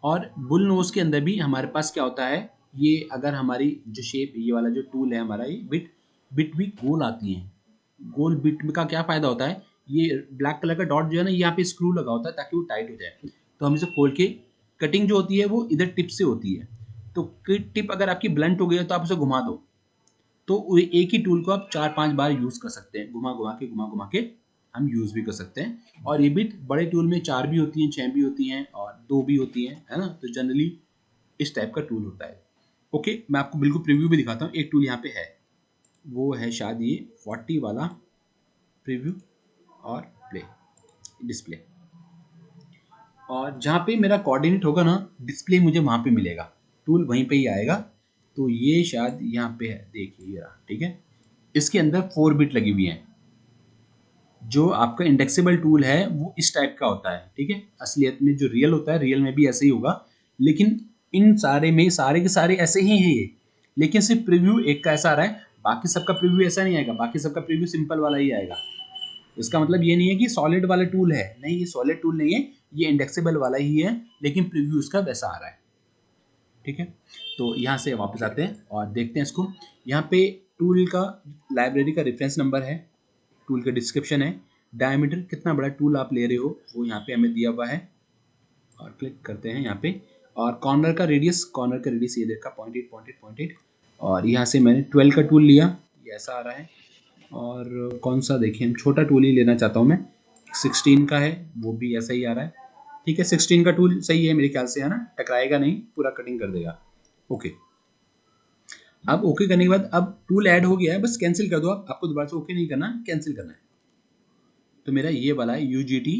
S1: और बुल नोज के अंदर भी हमारे पास क्या होता है, ये अगर हमारी जो शेप, ये वाला जो टूल है हमारा, ये बिट बिट भी गोल आती है। गोल बिट का क्या फायदा होता है, ये ब्लैक कलर का डॉट जो है ना, यहाँ पे स्क्रू लगा होता है ताकि वो टाइट हो जाए। तो हम इसे खोल के, कटिंग जो होती है वो इधर टिप से होती है, तो टिप अगर आपकी ब्लंट हो गई है तो आप उसे घुमा दो, तो एक ही टूल को आप 4-5 बार यूज कर सकते हैं, घुमा घुमा के हम यूज भी कर सकते हैं। और ये बिट बड़े टूल में 4 भी होती हैं, 6 भी होती हैं और 2 भी होती हैं, है ना, तो जनरली इस टाइप का टूल होता है। ओके, मैं आपको बिल्कुल प्रीव्यू भी दिखाता हूँ, एक टूल यहाँ पे है, वो है शायद ये 40 वाला, प्रीव्यू और प्ले डिस्प्ले। और जहाँ पे मेरा कोऑर्डिनेट होगा ना, डिस्प्ले मुझे वहाँ पे मिलेगा, टूल वहीं पे ही आएगा। तो ये शायद यहाँ पे है, देखिए ये रहा, ठीक है, इसके अंदर 4 बिट लगी हुई है। जो आपका इंडेक्सेबल टूल है वो इस टाइप का होता है, ठीक है, असलियत में जो रियल होता है, रियल में भी ऐसे ही होगा, लेकिन इन सारे में सारे के सारे ऐसे ही हैं ये, लेकिन सिर्फ प्रीव्यू एक का ऐसा आ रहा है, बाकी सबका प्रीव्यू ऐसा नहीं आएगा, बाकी सबका प्रीव्यू सिंपल वाला ही आएगा। इसका मतलब ये नहीं है कि सॉलिड वाला टूल है, नहीं, ये सॉलिड टूल नहीं है, ये इंडेक्सेबल वाला ही है, लेकिन प्रीव्यू उसका वैसा आ रहा है। ठीक है, तो यहाँ से वापस आते हैं और देखते हैं इसको। यहाँ पे टूल का, लाइब्रेरी का रेफरेंस नंबर है, टूल का डिस्क्रिप्शन है, डायमीटर कितना बड़ा टूल आप ले रहे हो वो यहाँ पे हमें दिया हुआ है, और क्लिक करते हैं यहाँ पे। और कॉर्नर का रेडियस ये देखा 0.8 और यहाँ से मैंने 12 का टूल लिया, ये ऐसा आ रहा है। और कौन सा देखिए, हम छोटा टूल ही लेना चाहता हूँ मैं, 16 का है, वो भी ऐसा ही आ रहा है। ठीक है, 16 का टूल सही है मेरे ख्याल से, है ना, टकराएगा नहीं, पूरा कटिंग कर देगा। ओके, अब ओके करने के बाद अब टूल ऐड हो गया है, बस कैंसिल कर दो आप, आपको दोबारा से ओके नहीं करना, कैंसिल करना है। तो मेरा ये वाला है UGT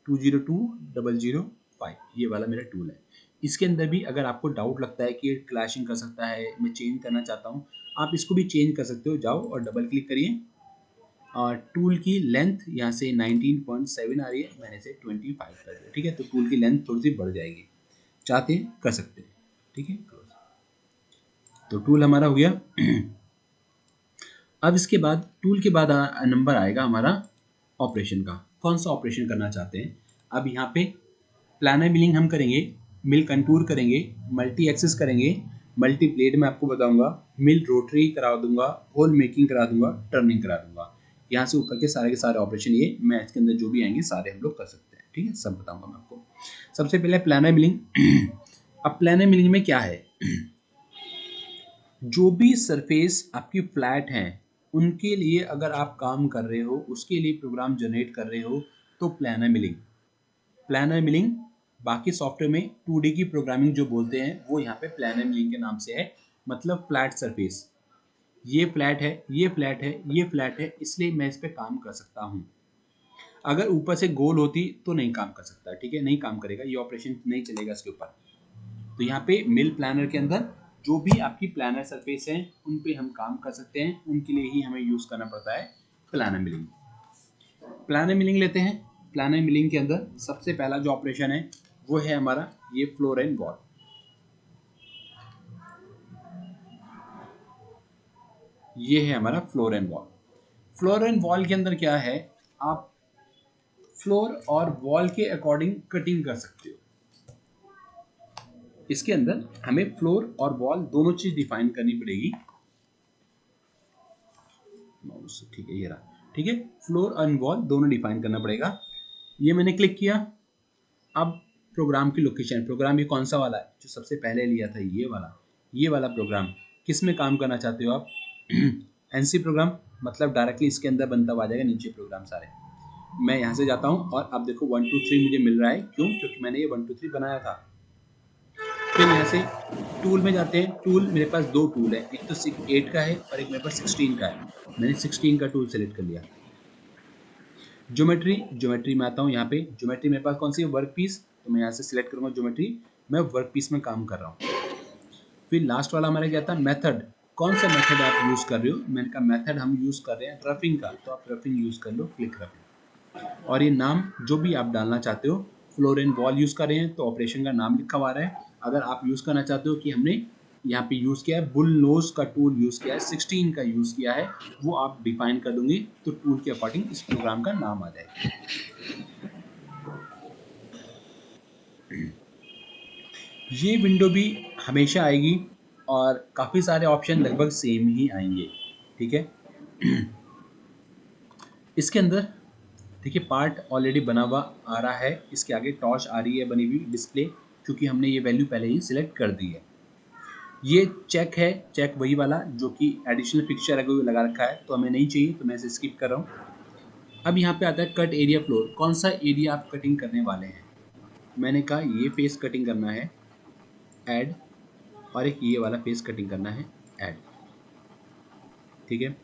S1: 202005, ये वाला मेरा टूल है। इसके अंदर भी अगर आपको डाउट लगता है कि ये क्लैशिंग कर सकता है, मैं चेंज करना चाहता हूँ, आप इसको भी चेंज कर सकते हो। जाओ और डबल क्लिक करिए, और टूल की लेंथ यहाँ से 19.7 आ रही है, मैंने इसे 25 कर दिया। ठीक है, तो टूल की लेंथ थोड़ी सी बढ़ जाएगी, चाहते हैं कर सकते हैं। ठीक है, तो टूल हमारा हो गया। अब इसके बाद टूल के बाद नंबर आएगा हमारा ऑपरेशन का, कौन सा ऑपरेशन करना चाहते हैं। अब यहाँ पे प्लानर मिलिंग हम करेंगे, मिल कंटूर करेंगे, मल्टी एक्सिस करेंगे, मल्टी ब्लेड में आपको बताऊंगा, मिल रोटरी करा दूंगा, होल मेकिंग करा दूंगा, टर्निंग करा दूंगा। यहाँ से ऊपर के सारे ऑपरेशन ये मैथ के अंदर जो भी आएंगे सारे हम लोग कर सकते हैं। ठीक है, सब बताऊंगा मैं आपको। सबसे पहले प्लानर मिलिंग। अब प्लानर मिलिंग में क्या है, जो भी सरफेस आपकी फ्लैट है उनके लिए अगर आप काम कर रहे हो, उसके लिए प्रोग्राम जनरेट कर रहे हो, तो प्लानर मिलिंग बाकी सॉफ्टवेयर में 2D की प्रोग्रामिंग जो बोलते हैं वो यहाँ पे प्लानर मिलिंग के नाम से है। मतलब फ्लैट सरफेस, ये फ्लैट है, ये फ्लैट है, ये फ्लैट है, इसलिए मैं इस पे काम कर सकता हूँ। अगर ऊपर से गोल होती तो नहीं काम कर सकता। ठीक है, नहीं काम करेगा, ये ऑपरेशन नहीं चलेगा इसके ऊपर। तो यहाँ पे मिल प्लानर के अंदर जो भी आपकी प्लानर सरफेस है उन पे हम काम कर सकते हैं, उनके लिए ही हमें यूज करना पड़ता है प्लानर मिलिंग। प्लानर मिलिंग लेते हैं। प्लानर मिलिंग के अंदर सबसे पहला जो ऑपरेशन है वो है हमारा ये फ्लोर एंड वॉल। ये है हमारा floor and wall. Floor and wall के अंदर क्या है, आप फ्लोर और वॉल के अकॉर्डिंग कटिंग कर सकते हो। इसके अंदर हमें फ्लोर और वॉल दोनों चीज डिफाइन करनी पड़ेगी। ठीक है, ये रहा। ठीक है, फ्लोर एंड वॉल दोनों डिफाइन करना पड़ेगा। ये मैंने क्लिक किया। अब प्रोग्राम की लोकेशन, प्रोग्राम ये कौन सा वाला है जो सबसे पहले लिया था, ये वाला प्रोग्राम किस में काम करना चाहते हो आप? एनसी प्रोग्राम, मतलब डायरेक्टली इसके अंदर बनता हुआ आ जाएगा नीचे प्रोग्राम सारे। मैं यहाँ से जाता हूँ और अब देखो 1 2 3 मुझे मिल रहा है, क्यों? क्योंकि मैंने ये 1 2 3 बनाया था। फिर यहाँ से टूल में जाते हैं। टूल, मेरे पास दो टूल है, एक तो 8 का है और एक मेरे पास 16 का है। मैंने 16 का टूल सेलेक्ट कर लिया। ज्योमेट्री में आता हूँ। यहाँ पे ज्योमेट्री मेरे पास कौन सी है? Work piece. तो मैं यहाँ से सिलेक्ट करूँगा ज्योमेट्री। मैं वर्क पीस में काम कर रहा हूँ। फिर लास्ट वाला हमारा क्या था? मेथड। कौन सा मेथड आप यूज़ कर रहे हो? मैंने कहा मेथड हम यूज़ कर रहे हैं रफिंग का, तो आप रफिंग यूज़ कर लो, क्लिक रफिंग। और ये नाम जो भी आप डालना चाहते हो, फ्लोर एंड वॉल यूज़ कर रहे हैं तो ऑपरेशन का नाम लिखा हुआ है। अगर आप यूज़ करना चाहते हो कि हमने यहाँ पे यूज़ किया है बुल नोज का टूल यूज़ किया है, 16 का यूज़ किया है, वो आप डिफाइन कर दोगे तो टूल के अकॉर्डिंग इस प्रोग्राम का नाम आ जाएगा। ये विंडो भी हमेशा आएगी और काफ़ी सारे ऑप्शन लगभग सेम ही आएंगे, ठीक है। इसके अंदर देखिए पार्ट ऑलरेडी बना हुआ आ रहा है, इसके आगे टॉर्च आ रही है बनी हुई डिस्प्ले, क्योंकि हमने ये वैल्यू पहले ही सिलेक्ट कर दी है। ये चेक है, चेक वही वाला जो कि एडिशनल पिक्चर अगर लगा रखा है तो हमें नहीं चाहिए, तो मैं इसे स्किप कर रहा हूँ। अब यहाँ पे आता है कट एरिया फ्लोर, कौन सा एरिया आप कटिंग करने वाले हैं। मैंने कहा ये फेस कटिंग करना है, ऐड, और एक ये वाला फेस कटिंग करना है, ऐड, ठीक है।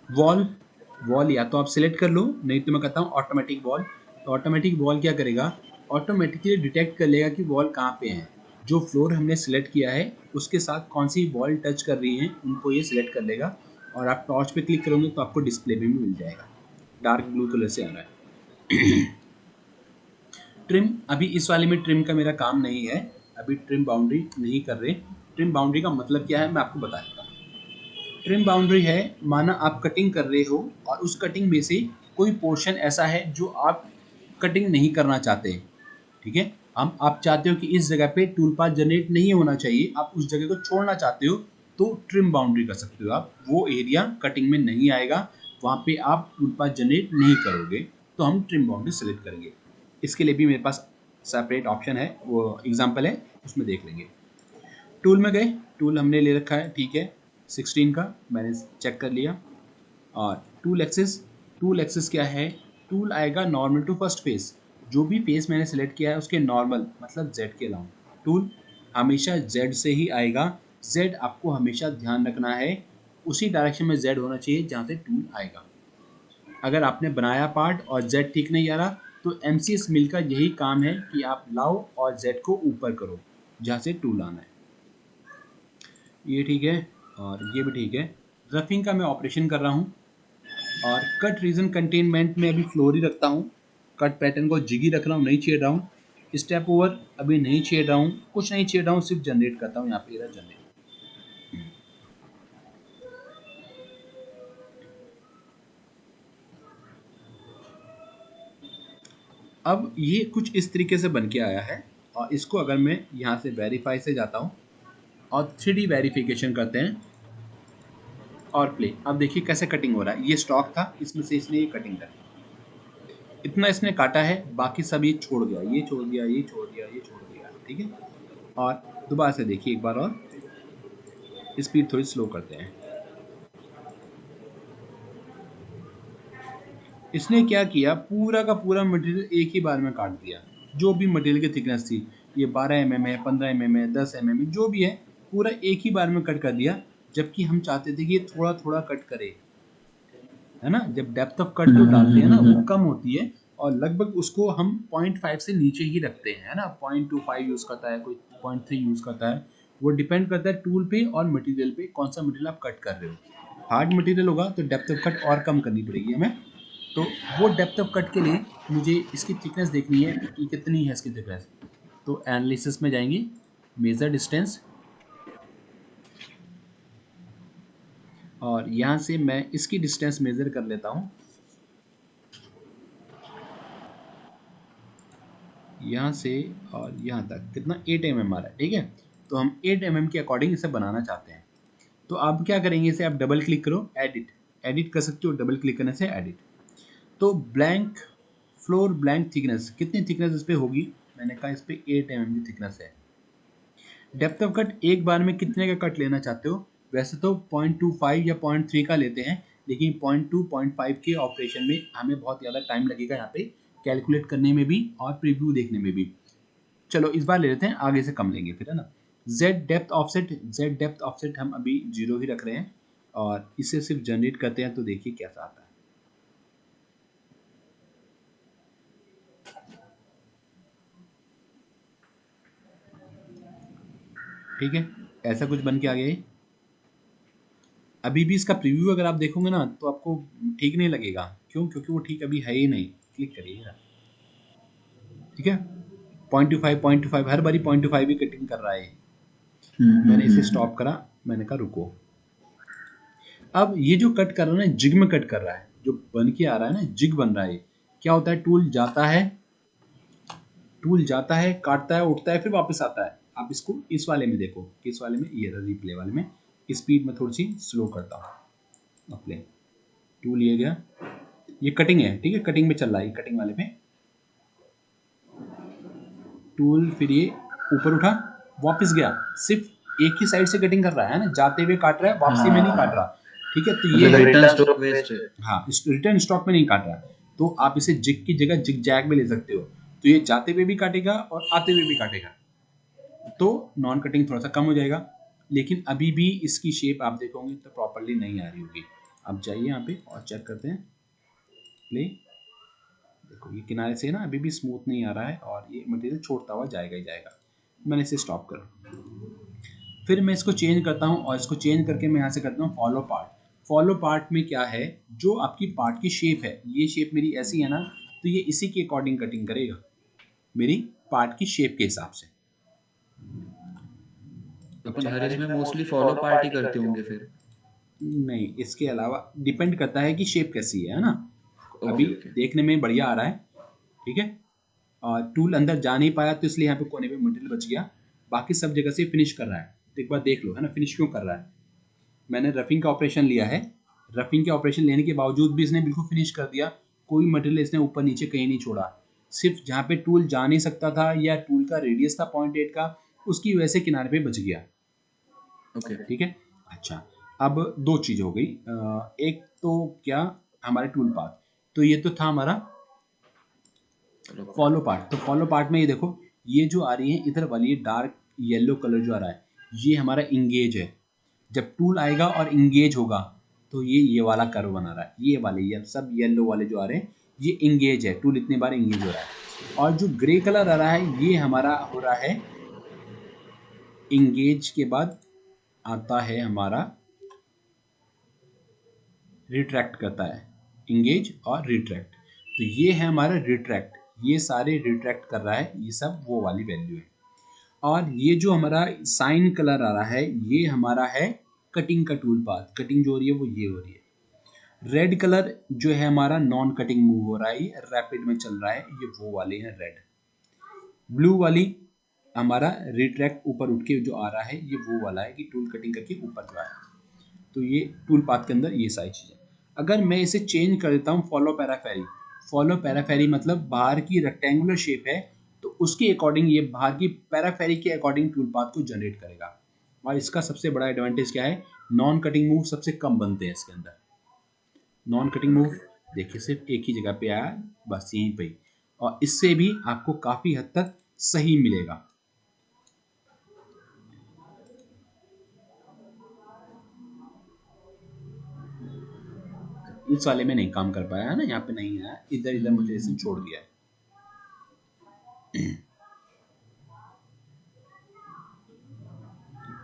S1: वॉल या तो आप सिलेक्ट कर लो, नहीं तो मैं कहता हूँ ऑटोमेटिक वॉल। तो ऑटोमेटिक वॉल क्या करेगा? ऑटोमेटिकली डिटेक्ट कर लेगा कि वॉल कहाँ पे है, जो फ्लोर हमने सिलेक्ट किया है उसके साथ कौन सी वॉल टच कर रही है, उनको ये सिलेक्ट कर लेगा। और आप टॉर्च पे क्लिक करोगे तो आपको डिस्प्ले भी मिल जाएगा। डार्क ब्लू कलर से आ रहा है। ट्रिम, अभी इस वाले में ट्रिम का मेरा काम नहीं है, अभी ट्रिम बाउंड्री नहीं कर रहे। ट्रिम बाउंड्री का मतलब क्या है मैं आपको बता देता हूँ। ट्रिम बाउंड्री है, माना आप कटिंग कर रहे हो और उस कटिंग में से कोई पोर्शन ऐसा है जो आप कटिंग नहीं करना चाहते, ठीक है। हम आप चाहते हो कि इस जगह पे टूल पाथ जनरेट नहीं होना चाहिए, आप उस जगह को छोड़ना चाहते हो, तो ट्रिम बाउंड्री कर सकते हो आप। वो एरिया कटिंग में नहीं आएगा, वहाँ पे आप टूल पाथ जनरेट नहीं करोगे, तो हम ट्रिम बाउंड्री सेलेक्ट करेंगे। इसके लिए भी मेरे पास सेपरेट ऑप्शन है, वो एग्जाम्पल है, उसमें देख लेंगे। टूल में गए, टूल हमने ले रखा है, ठीक है, 16 का मैंने चेक कर लिया। और टूल एक्सिस क्या है? टूल आएगा नॉर्मल टू फर्स्ट फेस, जो भी फेस मैंने सेलेक्ट किया है उसके नॉर्मल मतलब जेड के अलाउंग टूल हमेशा जेड से ही आएगा। जेड आपको हमेशा ध्यान रखना है, उसी डायरेक्शन में जेड होना चाहिए जहाँ से टूल आएगा। अगर आपने बनाया पार्ट और जेड ठीक नहीं आ रहा, तो MCS मिल का यही काम है कि आप लाओ और जेड को ऊपर करो जहाँ से टूल आना है। ये ठीक है और ये भी ठीक है। रफिंग का मैं ऑपरेशन कर रहा हूँ और कट रीजन कंटेनमेंट में अभी फ्लोर ही रखता हूँ। कट पैटर्न को जिगी रख रहा हूँ, नहीं छेड़ रहा हूँ। स्टेप ओवर अभी नहीं छेड़ रहा हूँ, कुछ नहीं छेड़ रहा हूँ, सिर्फ जनरेट करता हूँ। यहाँ पे रहा जनरेट। अब ये कुछ इस तरीके से बन के आया है और इसको अगर मैं यहाँ से वेरीफाई से जाता हूँ और 3D वेरिफिकेशन करते हैं और प्ले। अब देखिए कैसे कटिंग हो रहा है। ये स्टॉक था, इसमें से इसने ये कटिंग कर इतना इसने काटा है, बाकी सब ये छोड़ दिया, ये छोड़ दिया, ये छोड़ दिया, ये छोड़ दिया, ठीक है। और दोबारा से देखिए एक बार और, स्पीड थोड़ी स्लो करते हैं। इसने क्या किया, पूरा का पूरा मटेरियल एक ही बार में काट दिया। जो भी मटेरियल की थिकनेस थी, ये 12 mm है, 15 mm है, 10 mm जो भी है, पूरा एक ही बार में कट कर दिया। जबकि हम चाहते थे कि ये थोड़ा थोड़ा कट करे, है ना। जब डेप्थ ऑफ कट जो डालते हैं ना वो कम होती है और लगभग उसको हम 0.5 से नीचे ही रखते हैं, है ना। 0.25 यूज करता है, कोई 0.3 यूज करता है। वो डिपेंड करता है टूल पे और मटेरियल पे, कौन सा मटेरियल आप कट कर रहे हो। हार्ड मटेरियल होगा तो डेप्थ ऑफ कट और कम करनी पड़ेगी हमें। तो वो डेप्थ ऑफ कट के लिए मुझे इसकी थिकनेस देखनी है कि कितनी है इसकी थिकनेस। तो एनालिसिस में जाएंगे, मेजर डिस्टेंस, और यहाँ से मैं इसकी डिस्टेंस मेजर कर लेता हूँ। यहाँ से और यहाँ तक कितना 8 mm आ रहा है, ठीक है। तो हम 8 mm के अकॉर्डिंग इसे बनाना चाहते हैं। तो आप क्या करेंगे, इसे आप डबल क्लिक करो, एडिट, एडिट कर सकते हो डबल क्लिक करने से एडिट। तो ब्लैंक फ्लोर ब्लैंक थिकनेस, कितनी थिकनेस इस पे होगी, मैंने कहा इस पे 8 mm की थिकनेस है। डेप्थ ऑफ कट एक बार में कितने का कट लेना चाहते हो, वैसे तो 0.25 या 0.3 का लेते हैं, लेकिन 0.2 0.5 के ऑपरेशन में हमें बहुत ज़्यादा टाइम लगेगा यहाँ पे कैलकुलेट करने में भी और प्रीव्यू देखने में भी। चलो इस बार ले लेते हैं, आगे से कम लेंगे फिर, है ना। जेड डेप्थ ऑफसेट हम अभी 0 ही रख रहे हैं और इसे सिर्फ जनरेट करते हैं, तो देखिए कैसा आता है। ठीक है, ऐसा कुछ बन के आ गया है। अभी भी इसका प्रीव्यू अगर आप देखोगे ना तो आपको ठीक नहीं लगेगा, क्यों, क्योंकि वो ठीक अभी है ही नहीं। क्लिक करिएगा, ठीक है। 0.25 हर बारी 0.25 ही कटिंग कर रहा है। मैंने इसे स्टॉप करा, मैंने कहा रुको। अब ये जो कट कर रहा है ना, जिग में कट कर रहा है, जो बन के आ रहा है ना, जिग बन रहा है। क्या होता है, टूल जाता है काटता है उठता है फिर वापस आता है। आप इसको इस वाले में देखो, किस वाले में, ये रिप्ले वाले में। स्पीड में थोड़ी सी स्लो करता हूँ अपने। टूल ये गया, ये कटिंग है, ठीक है, कटिंग में चल रहा है, कटिंग वाले पे टूल, फिर ये ऊपर उठा वापस गया। सिर्फ एक ही साइड से कटिंग कर रहा है ना, जाते हुए काट रहा है, वापसी में नहीं काट रहा। ठीक है, तो ये
S2: रिटर्न स्टॉक वेस्ट है।
S1: हाँ, रिटर्न स्टॉक में नहीं काट रहा। तो आप इसे जिग की जगह जिग जैग में ले सकते हो, तो ये जाते हुए भी काटेगा और आते हुए भी काटेगा, तो नॉन कटिंग थोड़ा सा कम हो जाएगा। लेकिन अभी भी इसकी शेप आप देखोगे तो प्रॉपरली नहीं आ रही होगी। आप जाइए यहाँ पे और चेक करते हैं, प्ले, देखो ये किनारे से ना अभी भी स्मूथ नहीं आ रहा है और ये मटेरियल छोड़ता हुआ जाएगा ही जाएगा। मैंने इसे स्टॉप करा, फिर मैं इसको चेंज करता हूँ और इसको चेंज करके मैं यहाँ से करता हूँ फॉलो पार्ट। फॉलो पार्ट में क्या है, जो आपकी पार्ट की शेप है, ये शेप मेरी ऐसी है ना, तो ये इसी के अकॉर्डिंग कटिंग करेगा, मेरी पार्ट की शेप के हिसाब से।
S2: अपन हर इसमें मोस्टली फॉलो पार्ट ही करते होंगे फिर।
S1: नहीं, इसके अलावा डिपेंड करता है कि शेप कैसी है ना। अभी
S2: ओके।
S1: देखने में बढ़िया आ रहा है, ठीक है, और टूल अंदर जा नहीं पाया तो इसलिए यहाँ पे कोने पे मटेरियल बच गया, बाकी सब जगह से फिनिश कर रहा है। तो एक बार देख लो, है ना, फिनिश क्यों कर रहा है। मैंने रफिंग का ऑपरेशन लिया है, रफिंग के ऑपरेशन लेने के बावजूद भी इसने बिल्कुल फिनिश कर दिया, कोई मटेरियल इसने ऊपर नीचे कहीं नहीं छोड़ा। सिर्फ जहाँ पे टूल जा नहीं सकता था या टूल का रेडियस था 0.8 का, उसकी वजह से किनारे पे बच गया।
S2: ओके।
S1: ठीक है, अच्छा, अब दो चीज हो गई। एक तो क्या, हमारे टूल पाथ, तो ये तो था हमारा फॉलो पार्ट। तो फॉलो पार्ट में ये देखो, ये जो आ रही है इधर वाली, ये डार्क येलो कलर जो आ रहा है, ये हमारा इंगेज है। जब टूल आएगा और इंगेज होगा तो ये वाला कर्व बना रहा है, ये वाले, ये सब येलो वाले जो आ रहे हैं ये इंगेज है, टूल इतनी बार इंगेज हो रहा है। और जो ग्रे कलर आ रहा है ये हमारा हो रहा है इंगेज के बाद आता है हमारा रिट्रैक्ट करता है, इंगेज और रिट्रैक्ट। तो ये है हमारा रिट्रैक्ट, ये सारे रिट्रैक्ट कर रहा है, ये सब वो वाली वैल्यू है। और ये जो हमारा साइन कलर आ रहा है ये हमारा है कटिंग का टूल पाथ, कटिंग जो हो रही है वो ये हो रही है। रेड कलर जो है हमारा नॉन कटिंग मूव हो रहा है, ये रैपिड में चल रहा है, ये वो वाले हैं रेड। ब्लू वाली हमारा रिट्रैक्ट ऊपर उठ के जो आ रहा है ये वो वाला है कि टूल कटिंग करके ऊपर जो आया। तो ये टूल पाथ के अंदर ये सारी चीज़ें। अगर मैं इसे चेंज कर देता हूँ फॉलो पैराफेरी, फॉलो पैराफेरी मतलब बाहर की रेक्टेंगुलर शेप है तो उसके अकॉर्डिंग ये बाहर की पैराफेरी के अकॉर्डिंग टूल पाथ को जनरेट करेगा। और इसका सबसे बड़ा एडवांटेज क्या है, नॉन कटिंग मूव सबसे कम बनते हैं इसके अंदर। नॉन कटिंग मूव देखिए सिर्फ एक ही जगह पे आया, बस यहीं पे, और इससे भी आपको काफ़ी हद तक सही मिलेगा। इस वाले में नहीं काम कर पाया है ना, यहाँ पे नहीं है, इधर इधर मुझे इसे छोड़ दिया है।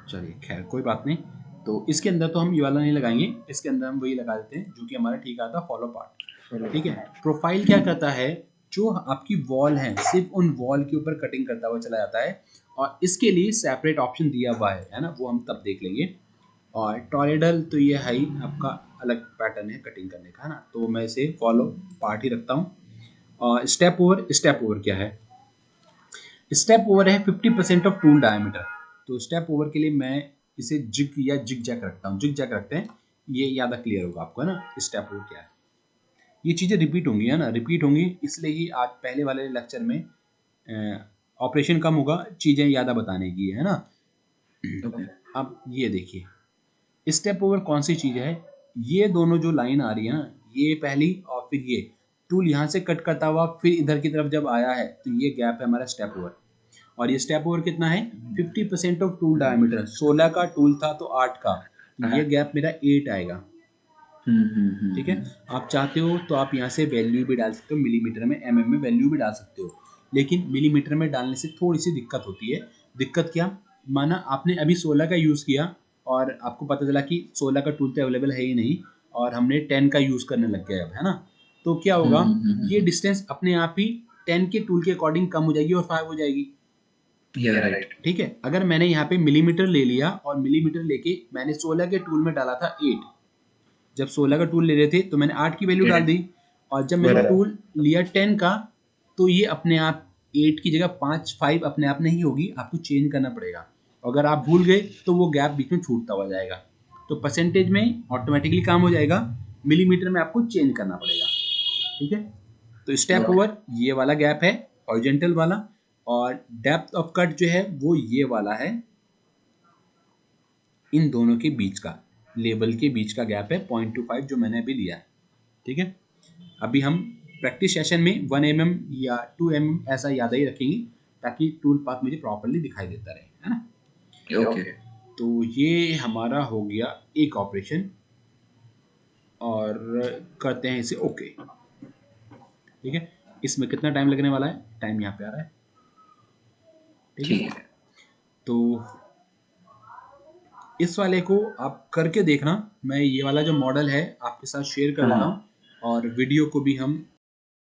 S1: चलिए खैर कोई बात नहीं। तो इसके अंदर तो हम ये वाला नहीं लगाएंगे, इसके अंदर हम वही लगा देते हैं जो कि हमारा ठीक आता है, फॉलो पार्ट। ठीक है, प्रोफाइल क्या करता है, जो आपकी वॉल है सिर्फ उन वॉल के ऊपर कटिंग करता हुआ चला जाता है, और इसके लिए सेपरेट ऑप्शन दिया हुआ है ना, वो हम तब देख लेंगे। और टॉरेडल तो ये है ही आपका अलग पैटर्न है कटिंग करने का, है ना, तो मैं इसे फॉलो पार्ट ही रखता हूँ। और स्टेप ओवर क्या है, स्टेप ओवर है 50% ऑफ टूल डायमीटर। तो स्टेप ओवर के लिए मैं इसे जिग या जिग जैक रखता हूँ, जिग जैक रखते हैं, ये ज़्यादा क्लियर होगा आपको, है ना, स्टेप ओवर क्या है। ये चीज़ें रिपीट होंगी, है ना, रिपीट होंगी, इसलिए ही आज पहले वाले लेक्चर में ऑपरेशन कम होगा, चीज़ें ज़्यादा बताने की, है ना।
S2: ओके
S1: अब ये देखिए स्टेप ओवर कौन सी चीज़ है, ये दोनों जो लाइन आ रही है ना, ये पहली और फिर ये टूल यहाँ से कट करता हुआ फिर इधर की तरफ जब आया है तो ये गैप है हमारा स्टेप ओवर। और ये स्टेप ओवर कितना है, 50% ऑफ टूल डायमीटर, 16 का टूल था तो 8 का, तो ये गैप मेरा 8 आएगा। ठीक है, आप चाहते हो तो आप यहाँ से वैल्यू भी डाल सकते हो, मिलीमीटर में एमएम में वैल्यू भी डाल सकते हो, लेकिन मिलीमीटर में डालने से थोड़ी सी दिक्कत होती है। दिक्कत क्या, माना आपने अभी 16 का यूज़ किया और आपको पता चला कि 16 का टूल तो अवेलेबल है ही नहीं और हमने 10 का यूज़ करने लग गए अब, है ना, तो क्या होगा, ये डिस्टेंस अपने आप ही 10 के टूल के अकॉर्डिंग कम हो जाएगी और 5 हो जाएगी।
S2: राइट
S1: ठीक है, अगर मैंने यहाँ पे मिलीमीटर ले लिया और मिलीमीटर लेके मैंने 16 के टूल में डाला था 8, जब 16 का टूल ले रहे थे तो मैंने 8 की वैल्यू डाल दी, और जब मैंने
S2: बराबर।
S1: टूल लिया 10 का तो ये अपने आप 8 की जगह 5 अपने आप नहीं होगी, आपको चेंज करना पड़ेगा। अगर आप भूल गए तो वो गैप बीच में छूटता हुआ जाएगा, तो परसेंटेज में ऑटोमेटिकली काम हो जाएगा, मिलीमीटर में आपको चेंज करना पड़ेगा। ठीक है, तो स्टेप ओवर ये वाला गैप है हॉरिजॉन्टल वाला, और डेप्थ ऑफ कट जो है वो ये वाला है, इन दोनों के बीच का, लेबल के बीच का गैप है 0.25 जो मैंने अभी लिया है। ठीक है, अभी हम प्रैक्टिस सेशन में 1 mm या 2 mm ऐसा याद ही रखेंगे ताकि टूल पाथ मुझे प्रॉपरली दिखाई देता रहे, है ना।
S2: ओके
S1: तो ये हमारा हो गया एक ऑपरेशन, और करते हैं इसे ओके। ठीक है, इसमें कितना टाइम लगने वाला है, टाइम यहाँ पे आ रहा है। ठीक है, तो इस वाले को आप करके देखना, मैं ये वाला जो मॉडल है आपके साथ शेयर कर देता हूँ, और वीडियो को भी हम